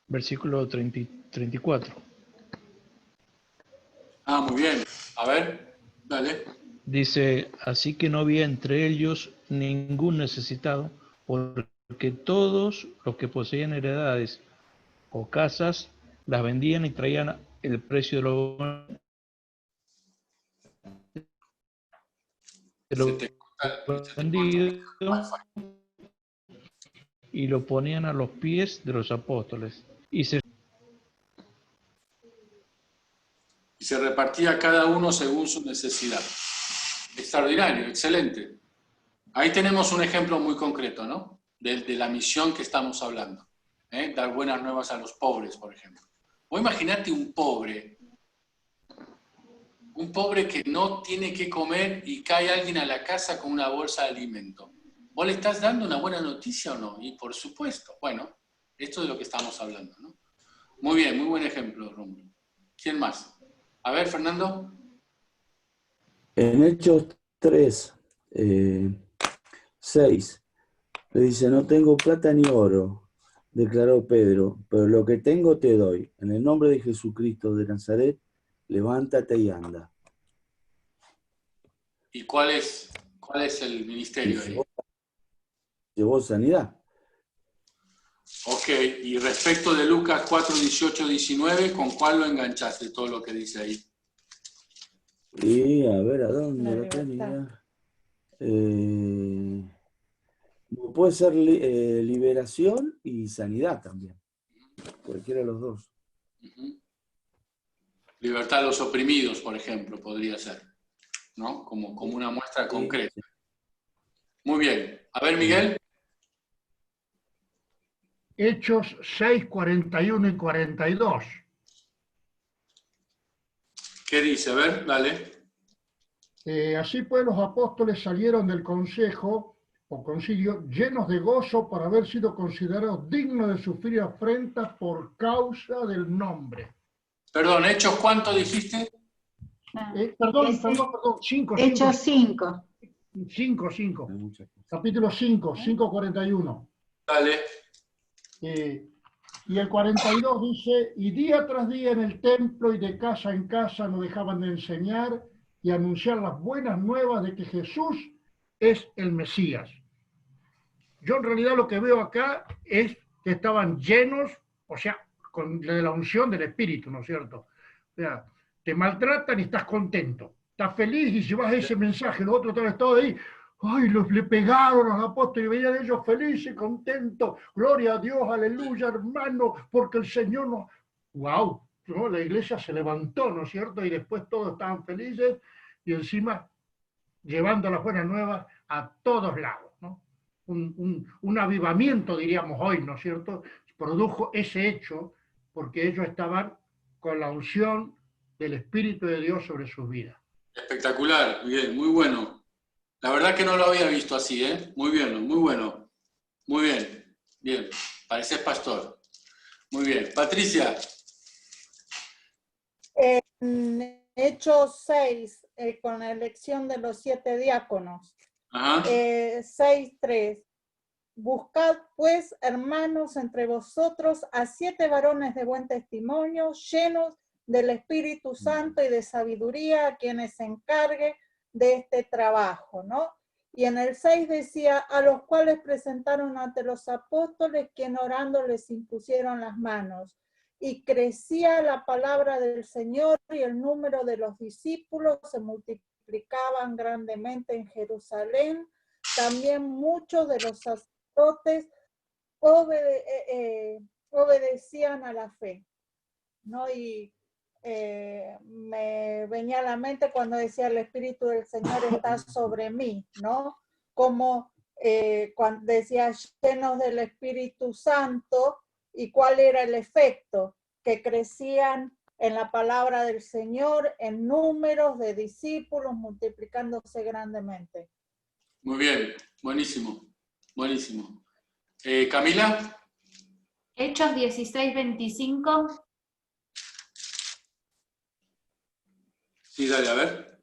versículo 34. Ah, muy bien. A ver, dale. Dice, así que no había entre ellos ningún necesitado, porque todos los que poseían heredades o casas las vendían y traían el precio de lo vendido y lo ponían a los pies de los apóstoles. Y se repartía cada uno según su necesidad. Extraordinario, excelente. Ahí tenemos un ejemplo muy concreto, ¿no? De la misión que estamos hablando. Dar buenas nuevas a los pobres, por ejemplo. O imagínate un pobre que no tiene que comer y cae alguien a la casa con una bolsa de alimento. ¿Vos le estás dando una buena noticia o no? Y por supuesto, bueno, esto es de lo que estamos hablando, ¿no? Muy bien, muy buen ejemplo, Rómulo. ¿Quién más? A ver, Fernando. En Hechos 3, 6, le dice, no tengo plata ni oro, declaró Pedro, pero lo que tengo te doy. En el nombre de Jesucristo de Nazaret, levántate y anda. ¿Y cuál es el ministerio ahí? Llevó sanidad. Ok, y respecto de Lucas 4, 18, 19, ¿con cuál lo enganchaste todo lo que dice ahí? Y a ver, ¿a dónde lo tenía? Puede ser liberación y sanidad también. Cualquiera de los dos. Libertad a los oprimidos, por ejemplo, podría ser, ¿no? Como una muestra concreta. Muy bien. A ver, Miguel. Hechos 6, 41 y 42. ¿Qué dice? A ver, dale. Así pues los apóstoles salieron del consejo o concilio llenos de gozo por haber sido considerados dignos de sufrir afrenta por causa del nombre. Perdón, ¿Hechos cuánto dijiste? Perdón, 5. Hechos 5. 5. Capítulo 5, 5:41. Dale. Y el 42 dice, y día tras día en el templo y de casa en casa no dejaban de enseñar y anunciar las buenas nuevas de que Jesús es el Mesías. Yo en realidad lo que veo acá es que estaban llenos, o sea, con la unción del Espíritu, ¿no es cierto? O sea, te maltratan y estás contento, estás feliz y llevas ese mensaje, los otros han estado ahí, ay, le pegaron a los apóstoles y veían ellos felices, contentos, gloria a Dios, aleluya, hermano, porque el Señor nos... ¡Wow! ¿No? La iglesia se levantó, ¿no es cierto? Y después todos estaban felices y encima llevando las buenas nuevas a todos lados, ¿no? Un avivamiento, diríamos hoy, ¿no es cierto? Produjo ese hecho porque ellos estaban con la unción del Espíritu de Dios sobre sus vidas. Espectacular, Miguel, muy bueno. La verdad que no lo había visto así, ¿eh? Muy bien, muy bueno. Muy bien, bien. Pareces pastor. Muy bien. Patricia. En Hechos 6, con la elección de los 7 diáconos. 6:3. Buscad pues, hermanos, entre vosotros a 7 varones de buen testimonio, llenos del Espíritu Santo y de sabiduría, a quienes se encargue de este trabajo, ¿no? Y en el 6 decía, a los cuales presentaron ante los apóstoles, quien orando les impusieron las manos. y crecía la palabra del Señor y el número de los discípulos se multiplicaban grandemente en Jerusalén. También muchos de los sacerdotes obedecían a la fe, ¿no? Y me venía a la mente cuando decía el Espíritu del Señor está sobre mí, ¿no? Como cuando decía llenos del Espíritu Santo, y cuál era el efecto, que crecían en la palabra del Señor, en números de discípulos, multiplicándose grandemente. Muy bien, buenísimo, buenísimo. Camila. Hechos 16:25. Sí, dale, a ver.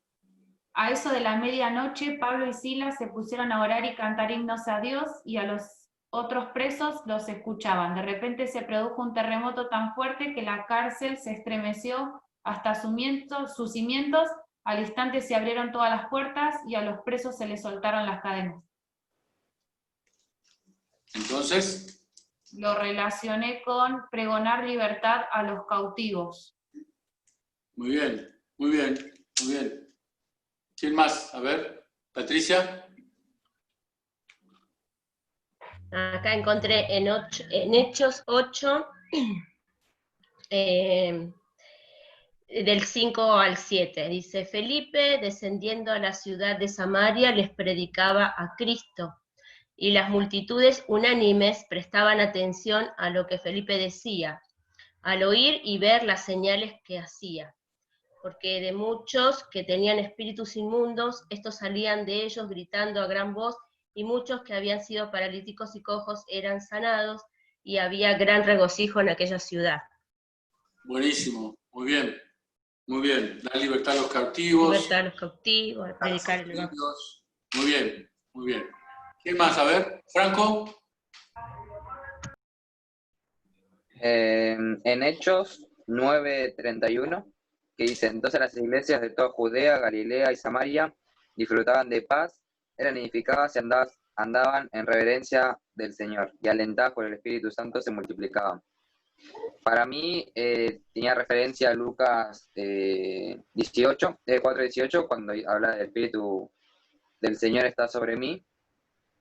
A eso de la medianoche, Pablo y Silas se pusieron a orar y cantar himnos a Dios, y a los otros presos los escuchaban. De repente se produjo un terremoto tan fuerte que la cárcel se estremeció hasta sus cimientos. Al instante se abrieron todas las puertas y a los presos se les soltaron las cadenas. Entonces, lo relacioné con pregonar libertad a los cautivos. Muy bien, muy bien, muy bien. ¿Quién más? A ver, Patricia. Acá encontré en Hechos 8, del 5 al 7. Dice, Felipe, descendiendo a la ciudad de Samaria, les predicaba a Cristo, y las multitudes unánimes prestaban atención a lo que Felipe decía, al oír y ver las señales que hacía. Porque de muchos que tenían espíritus inmundos, estos salían de ellos gritando a gran voz, y muchos que habían sido paralíticos y cojos eran sanados, y había gran regocijo en aquella ciudad. Buenísimo, muy bien, muy bien. Dar libertad a los cautivos. Libertad a los cautivos, a predicar el evangelio. Muy bien, muy bien. ¿Quién más? A ver, Franco. En Hechos 9:31, que dice, entonces las iglesias de toda Judea, Galilea y Samaria disfrutaban de paz, eran edificadas y andaban en reverencia del Señor, y alentadas por el Espíritu Santo se multiplicaban. Para mí tenía referencia a Lucas 4:18, cuando habla del Espíritu del Señor está sobre mí,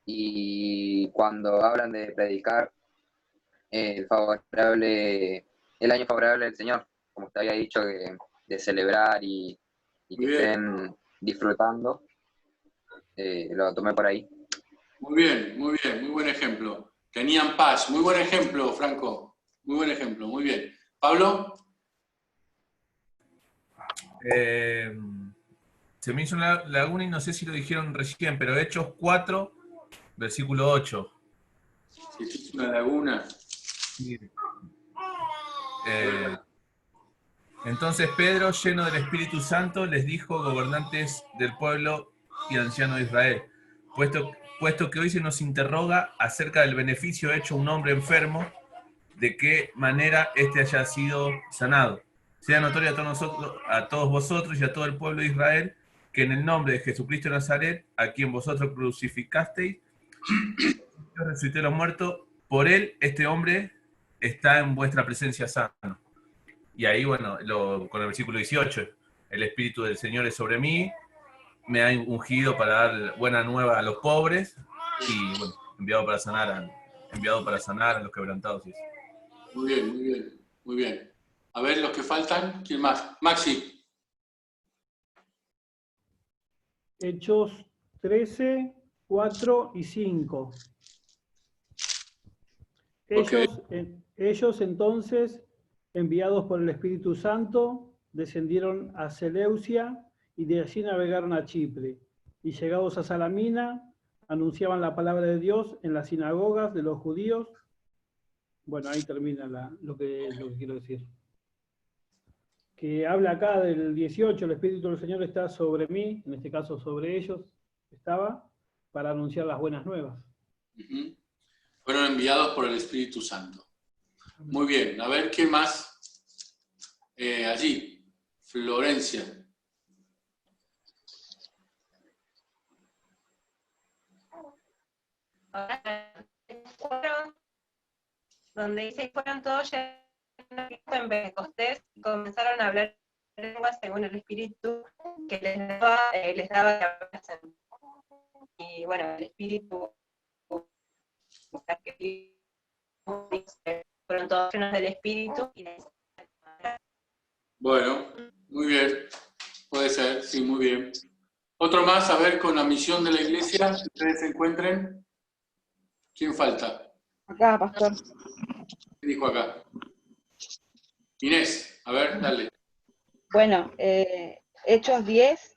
y cuando hablan de predicar el año favorable del Señor, como te había dicho, de celebrar y que estén disfrutando, lo tomé por ahí. Muy bien, muy buen ejemplo. Tenían paz, muy buen ejemplo, Franco. Muy buen ejemplo, muy bien. Pablo. Se me hizo una laguna y no sé si lo dijeron recién, pero Hechos 4, versículo 8. Se hizo una laguna. Sí. Entonces Pedro, lleno del Espíritu Santo, les dijo, gobernantes del pueblo y ancianos de Israel, puesto que hoy se nos interroga acerca del beneficio hecho a un hombre enfermo, de qué manera éste haya sido sanado. Sea notorio a todos vosotros y a todo el pueblo de Israel, que en el nombre de Jesucristo de Nazaret, a quien vosotros crucificasteis, resucitó de los muertos, por él este hombre está en vuestra presencia sano. Y ahí, bueno, con el versículo 18, el Espíritu del Señor es sobre mí, me ha ungido para dar buena nueva a los pobres, y bueno, enviado para sanar a los quebrantados. Y eso. Muy bien, muy bien, muy bien. A ver, los que faltan, ¿quién más? Maxi. Hechos 13, 4 y 5. Ellos entonces, enviados por el Espíritu Santo, descendieron a Seleucia y de allí navegaron a Chipre. Y llegados a Salamina, anunciaban la palabra de Dios en las sinagogas de los judíos. Bueno, ahí termina lo que quiero decir. Que habla acá del 18, el Espíritu del Señor está sobre mí, en este caso sobre ellos estaba, para anunciar las buenas nuevas. Fueron enviados por el Espíritu Santo. Muy bien, a ver, ¿quién más? Allí, Florencia. Donde dice fueron todos en Pentecostés comenzaron a hablar lenguas según el Espíritu que les daba que hablasen. Y bueno, el Espíritu fueron todos llenos del Espíritu. Bueno, muy bien. Puede ser, sí, muy bien. Otro más, a ver, con la misión de la iglesia, que ustedes se encuentren. ¿Quién falta? Acá, pastor. ¿Qué dijo acá? Inés, a ver, dale. Bueno, Hechos 10,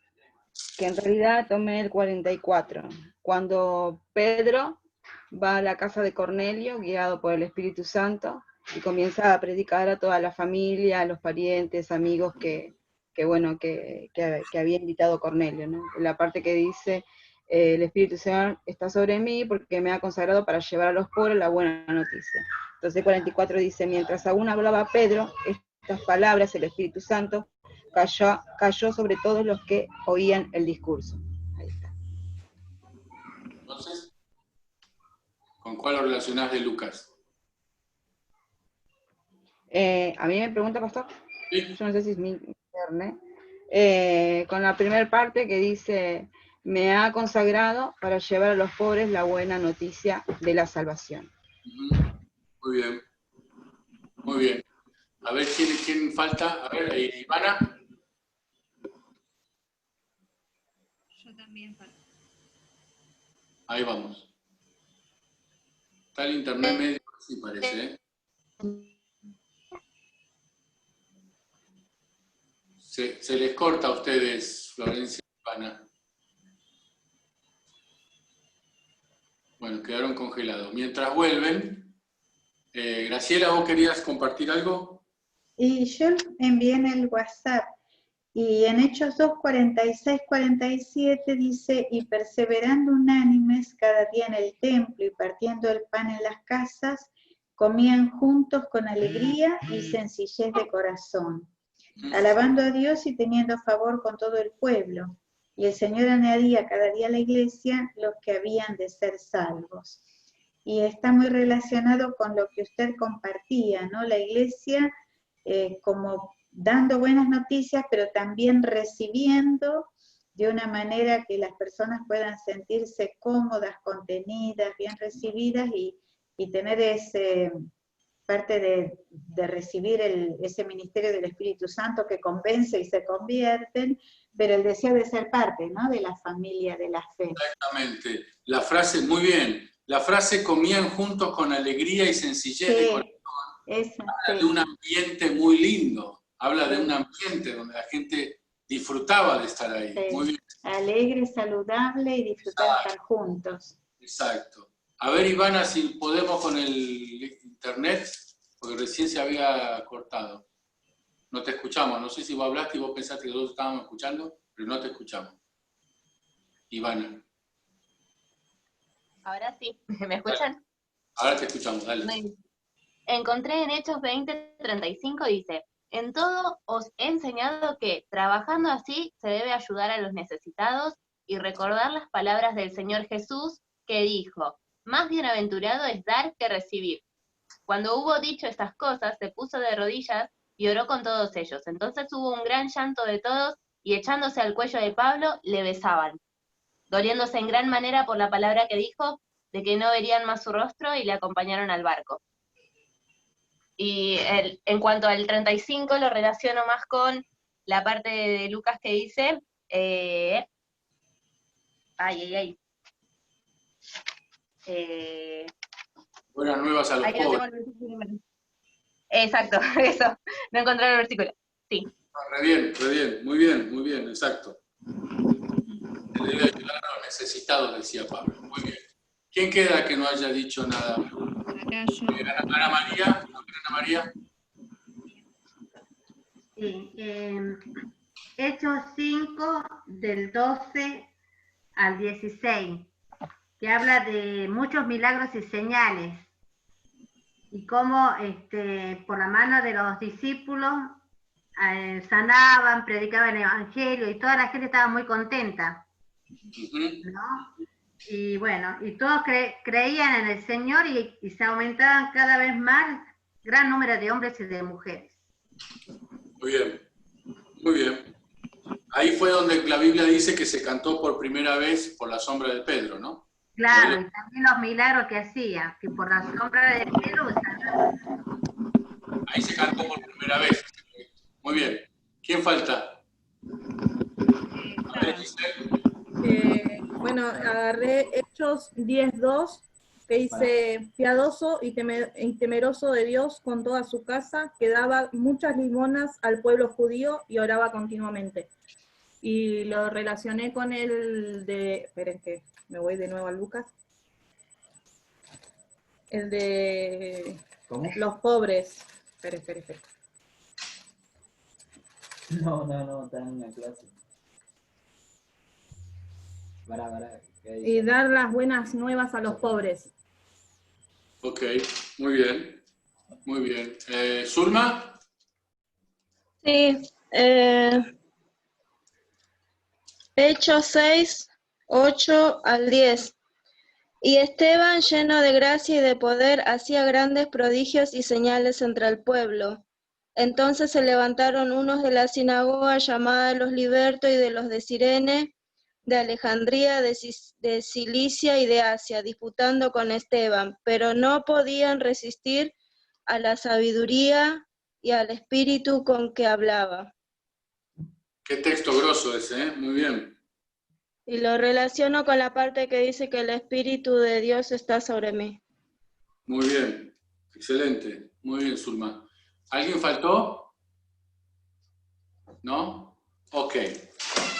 que en realidad tomé el 44, cuando Pedro va a la casa de Cornelio, guiado por el Espíritu Santo, y comienza a predicar a toda la familia, a los parientes, amigos que había invitado Cornelio, ¿no? La parte que dice, el Espíritu Santo está sobre mí porque me ha consagrado para llevar a los pobres la buena noticia. Entonces 44 dice, mientras aún hablaba Pedro, estas palabras, el Espíritu Santo cayó sobre todos los que oían el discurso. Ahí está. Entonces, ¿con cuál lo relacionás de Lucas? A mí me pregunta, pastor. ¿Sí? Yo no sé si es mi internet. Con la primera parte que dice, me ha consagrado para llevar a los pobres la buena noticia de la salvación. Muy bien. Muy bien. A ver, ¿quién falta? A ver, Ivana. Yo también falta. Ahí vamos. Está el internet medio, sí parece, ¿eh? Se les corta a ustedes, Florencia y Ivana. Bueno, quedaron congelados. Mientras vuelven, Graciela, ¿vos querías compartir algo? Y yo envié en el WhatsApp, y en Hechos 2, 46, 47 dice, y perseverando unánimes cada día en el templo y partiendo el pan en las casas, comían juntos con alegría y sencillez de corazón, alabando a Dios y teniendo favor con todo el pueblo. Y el Señor añadía cada día a la iglesia los que habían de ser salvos. Y está muy relacionado con lo que usted compartía, ¿no? La iglesia como dando buenas noticias, pero también recibiendo de una manera que las personas puedan sentirse cómodas, contenidas, bien recibidas y tener ese parte de recibir ese ministerio del Espíritu Santo que convence y se convierten, pero el deseo de ser parte, ¿no?, de la familia de la fe. Exactamente. La frase, muy bien, la frase comían juntos con alegría y sencillez de corazón. Habla de un ambiente muy lindo, habla de un ambiente donde la gente disfrutaba de estar ahí. Sí. Muy bien. Alegre, saludable y disfrutar estar juntos. Exacto. A ver, Ivana, si podemos con el internet, porque recién se había cortado. No te escuchamos. No sé si vos hablaste y vos pensaste que todos estábamos escuchando, pero no te escuchamos. Ivana. Ahora sí, ¿me escuchan? Ahora te escuchamos, dale. Encontré en Hechos 20:35, dice, en todo os he enseñado que, trabajando así, se debe ayudar a los necesitados y recordar las palabras del Señor Jesús, que dijo, más bienaventurado es dar que recibir. Cuando hubo dicho estas cosas, se puso de rodillas y oró con todos ellos. Entonces hubo un gran llanto de todos, y echándose al cuello de Pablo, le besaban, doliéndose en gran manera por la palabra que dijo, de que no verían más su rostro, y le acompañaron al barco. Y en cuanto al 35, lo relaciono más con la parte de Lucas que dice, buenas nuevas a los pobres. Exacto, eso, no encontré el versículo, sí. Re bien, muy bien, exacto. Se debe ayudar a los necesitados, decía Pablo, muy bien. ¿Quién queda que no haya dicho nada? Acá yo. Ana María, Ana María. Sí, Hechos 5, del 12 al 16, que habla de muchos milagros y señales, y cómo por la mano de los discípulos sanaban, predicaban el Evangelio, y toda la gente estaba muy contenta, ¿no? Y bueno, y todos creían en el Señor y se aumentaban cada vez más gran número de hombres y de mujeres. Muy bien, muy bien. Ahí fue donde la Biblia dice que se cantó por primera vez por la sombra de Pedro, ¿no? Claro, y también los milagros que hacía, que por la sombra de Pedro sanaba. Ahí se cantó por primera vez. Muy bien. ¿Quién falta? A ver, Bueno, agarré Hechos 10:2, que dice, piadoso y temeroso de Dios con toda su casa, que daba muchas limonas al pueblo judío y oraba continuamente. Y lo relacioné con el de, esperen que me voy de nuevo a Lucas, el de los pobres. Esperen. No, está en una clase. Y dar las buenas nuevas a los pobres. Ok, muy bien. Muy bien. ¿Zulma? Sí, Hechos 6, 8 al 10. Y Esteban, lleno de gracia y de poder, hacía grandes prodigios y señales entre el pueblo. Entonces se levantaron unos de la sinagoga llamada los Libertos y de los de Cirene, de Alejandría, de Cilicia y de Asia, disputando con Esteban, pero no podían resistir a la sabiduría y al espíritu con que hablaba. Qué texto grosso ese, ¿eh? Muy bien. Y lo relaciono con la parte que dice que el Espíritu de Dios está sobre mí. Muy bien. Excelente. Muy bien, Zulma. ¿Alguien faltó? ¿No? Ok.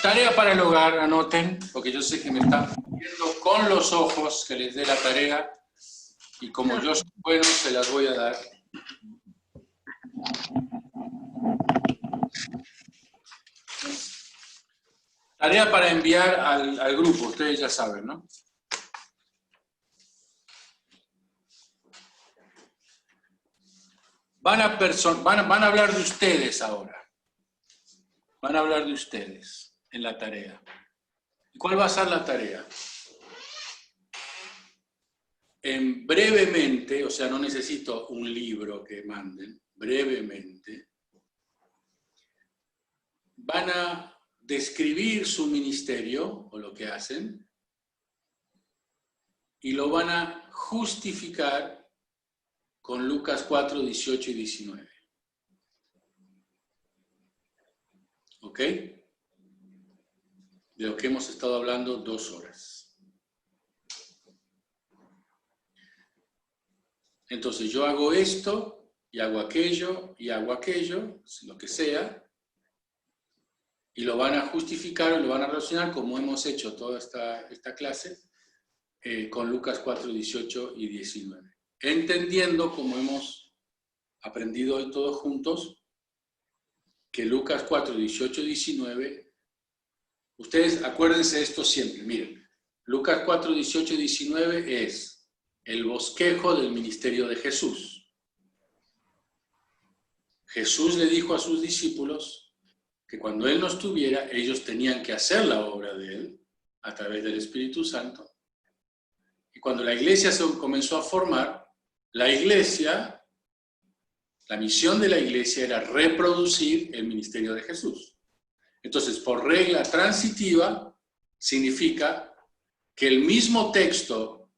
Tarea para el hogar, anoten, porque yo sé que me están viendo con los ojos que les dé la tarea y como yo soy bueno, se las voy a dar. Tarea para enviar al grupo, ustedes ya saben, ¿no? Van a hablar de ustedes ahora. Van a hablar de ustedes en la tarea. ¿Y cuál va a ser la tarea? Brevemente, o sea, no necesito un libro que manden, brevemente, van a describir su ministerio o lo que hacen y lo van a justificar con Lucas 4, 18 y 19. ¿Ok? De lo que hemos estado hablando 2 horas. Entonces yo hago esto y hago aquello, lo que sea, y lo van a justificar o lo van a relacionar como hemos hecho toda esta clase con Lucas 4, 18 y 19. Entendiendo, como hemos aprendido hoy todos juntos, que Lucas 4, 18 y 19, ustedes acuérdense de esto siempre, miren, Lucas 4, 18 y 19 es el bosquejo del ministerio de Jesús. Jesús le dijo a sus discípulos que cuando Él no estuviera, ellos tenían que hacer la obra de Él a través del Espíritu Santo. Y cuando la iglesia se comenzó a formar, la misión de la iglesia era reproducir el ministerio de Jesús. Entonces, por regla transitiva, significa que el mismo texto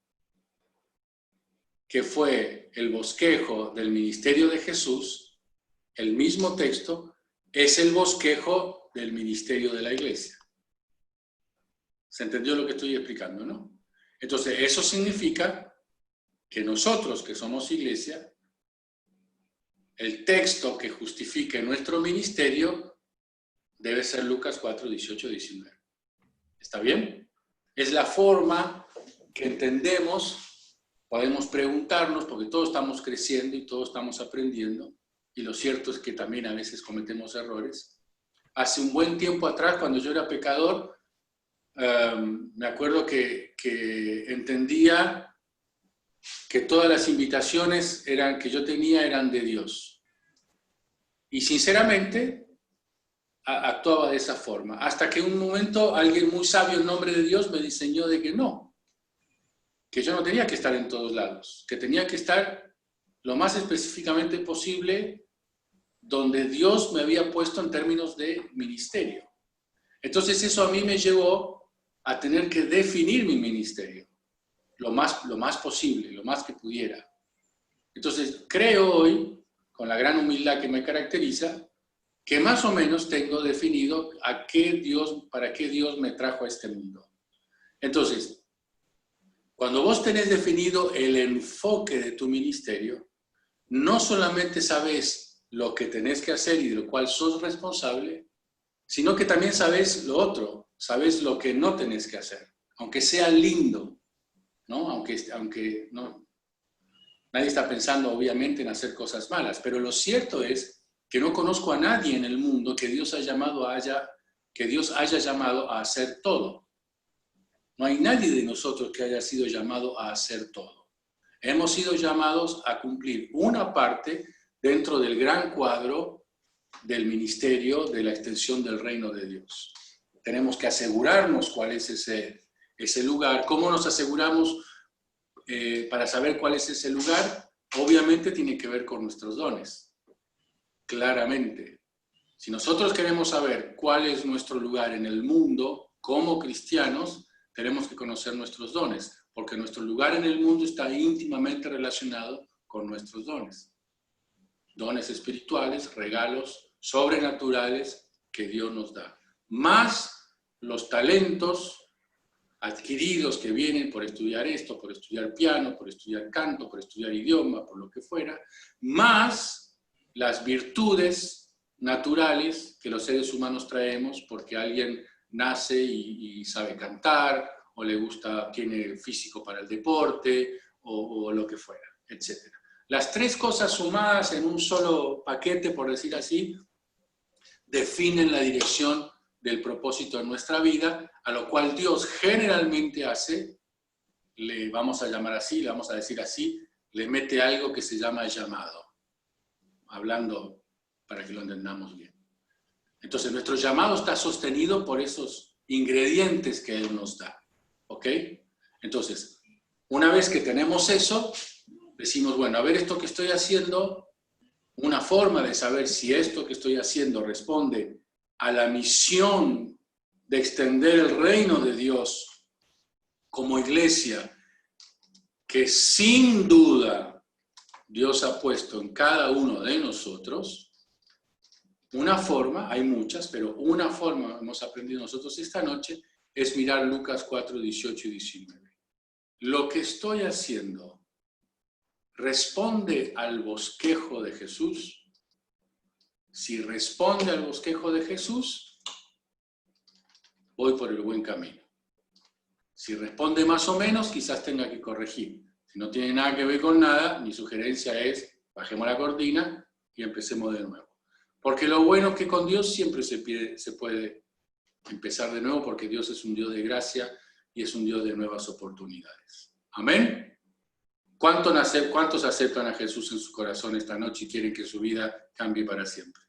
que fue el bosquejo del ministerio de Jesús, el mismo texto es el bosquejo del ministerio de la iglesia. ¿Se entendió lo que estoy explicando, no? Entonces, eso significa que nosotros, que somos iglesia, el texto que justifique nuestro ministerio debe ser Lucas 4, 18, 19. ¿Está bien? Es la forma que entendemos, podemos preguntarnos, porque todos estamos creciendo y todos estamos aprendiendo, y lo cierto es que también a veces cometemos errores. Hace un buen tiempo atrás, cuando yo era pecador, me acuerdo que entendía que todas las invitaciones que yo tenía eran de Dios. Y sinceramente, actuaba de esa forma. Hasta que en un momento alguien muy sabio en nombre de Dios me diseñó de que no. Que yo no tenía que estar en todos lados. Que tenía que estar lo más específicamente posible donde Dios me había puesto en términos de ministerio. Entonces eso a mí me llevó a tener que definir mi ministerio, lo más posible, lo más que pudiera. Entonces creo hoy, con la gran humildad que me caracteriza, que más o menos tengo definido para qué Dios me trajo a este mundo. Entonces, cuando vos tenés definido el enfoque de tu ministerio, no solamente sabés lo que tenés que hacer y de lo cual sos responsable, sino que también sabés lo otro, sabés lo que no tenés que hacer, aunque sea lindo, ¿no? Aunque no, nadie está pensando obviamente en hacer cosas malas, pero lo cierto es que no conozco a nadie en el mundo que Dios haya llamado a hacer todo. No hay nadie de nosotros que haya sido llamado a hacer todo. Hemos sido llamados a cumplir una parte dentro del gran cuadro del ministerio de la extensión del reino de Dios. Tenemos que asegurarnos cuál es ese lugar. ¿Cómo nos aseguramos para saber cuál es ese lugar? Obviamente tiene que ver con nuestros dones. Claramente. Si nosotros queremos saber cuál es nuestro lugar en el mundo como cristianos, tenemos que conocer nuestros dones, porque nuestro lugar en el mundo está íntimamente relacionado con nuestros dones. Dones espirituales, regalos sobrenaturales que Dios nos da. Más los talentos adquiridos que vienen por estudiar esto, por estudiar piano, por estudiar canto, por estudiar idioma, por lo que fuera, más las virtudes naturales que los seres humanos traemos porque alguien nace y sabe cantar, o le gusta, tiene físico para el deporte, o lo que fuera, etc. Las tres cosas sumadas en un solo paquete, por decir así, definen la dirección del propósito de nuestra vida, a lo cual Dios generalmente hace, le vamos a llamar así, le vamos a decir así, le mete algo que se llama llamado. Hablando para que lo entendamos bien. Entonces, nuestro llamado está sostenido por esos ingredientes que Él nos da. ¿Ok? Entonces, una vez que tenemos eso, decimos, bueno, a ver esto que estoy haciendo, una forma de saber si esto que estoy haciendo responde a la misión de extender el reino de Dios como iglesia, que sin duda Dios ha puesto en cada uno de nosotros, una forma, hay muchas, pero una forma hemos aprendido nosotros esta noche, es mirar Lucas 4, 18 y 19. Lo que estoy haciendo responde al bosquejo de Jesús. Si responde al bosquejo de Jesús, voy por el buen camino. Si responde más o menos, quizás tenga que corregir. Si no tiene nada que ver con nada, mi sugerencia es, bajemos la cortina y empecemos de nuevo. Porque lo bueno es que con Dios siempre se puede empezar de nuevo, porque Dios es un Dios de gracia y es un Dios de nuevas oportunidades. ¿Amén? ¿Cuántos aceptan a Jesús en su corazón esta noche y quieren que su vida cambie para siempre?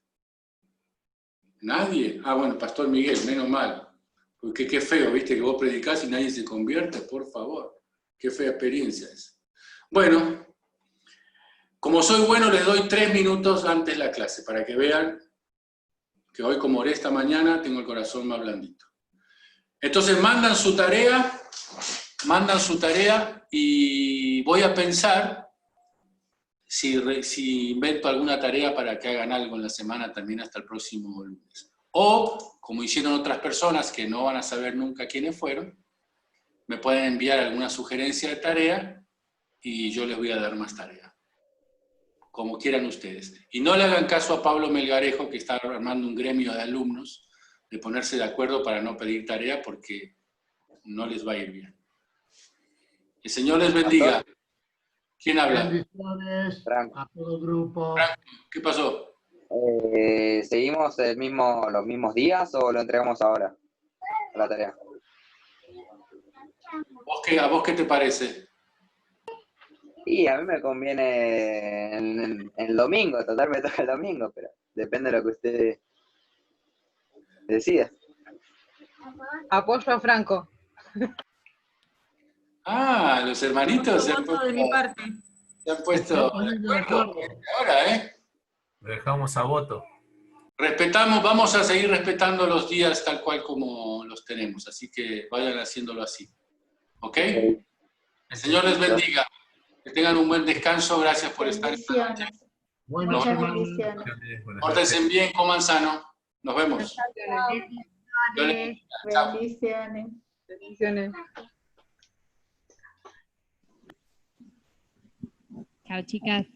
¿Nadie? Ah, bueno, Pastor Miguel, menos mal. Porque qué feo, ¿viste? Que vos predicás y nadie se convierte, por favor. Qué fea experiencia es. Bueno, como soy bueno, les doy 3 minutos antes de la clase, para que vean que hoy, como oré esta mañana, tengo el corazón más blandito. Entonces mandan su tarea y voy a pensar si invento alguna tarea para que hagan algo en la semana también hasta el próximo lunes. O, como hicieron otras personas que no van a saber nunca quiénes fueron, me pueden enviar alguna sugerencia de tarea y yo les voy a dar más tarea, como quieran ustedes. Y no le hagan caso a Pablo Melgarejo, que está armando un gremio de alumnos, de ponerse de acuerdo para no pedir tarea, porque no les va a ir bien. El Señor les bendiga. ¿Quién habla? Bendiciones a todo el grupo. Franco, ¿qué pasó? ¿Seguimos los mismos días o lo entregamos ahora? La tarea. ¿A vos qué te parece? Y a mí me conviene el domingo, total me toca el domingo, pero depende de lo que usted decida. Apoyo a Franco. Ah, los hermanitos. Voto de mi parte. Se han puesto de acuerdo ahora, ¿eh? Lo dejamos a voto. Respetamos, vamos a seguir respetando los días tal cual como los tenemos, así que vayan haciéndolo así. ¿Ok? El Señor les bendiga. Que tengan un buen descanso. Gracias por estar esta noche. Muchas bendiciones. Pórtense bien, coman sano. Nos vemos. Bendiciones. Bendiciones. Chao, chicas.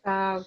Chao.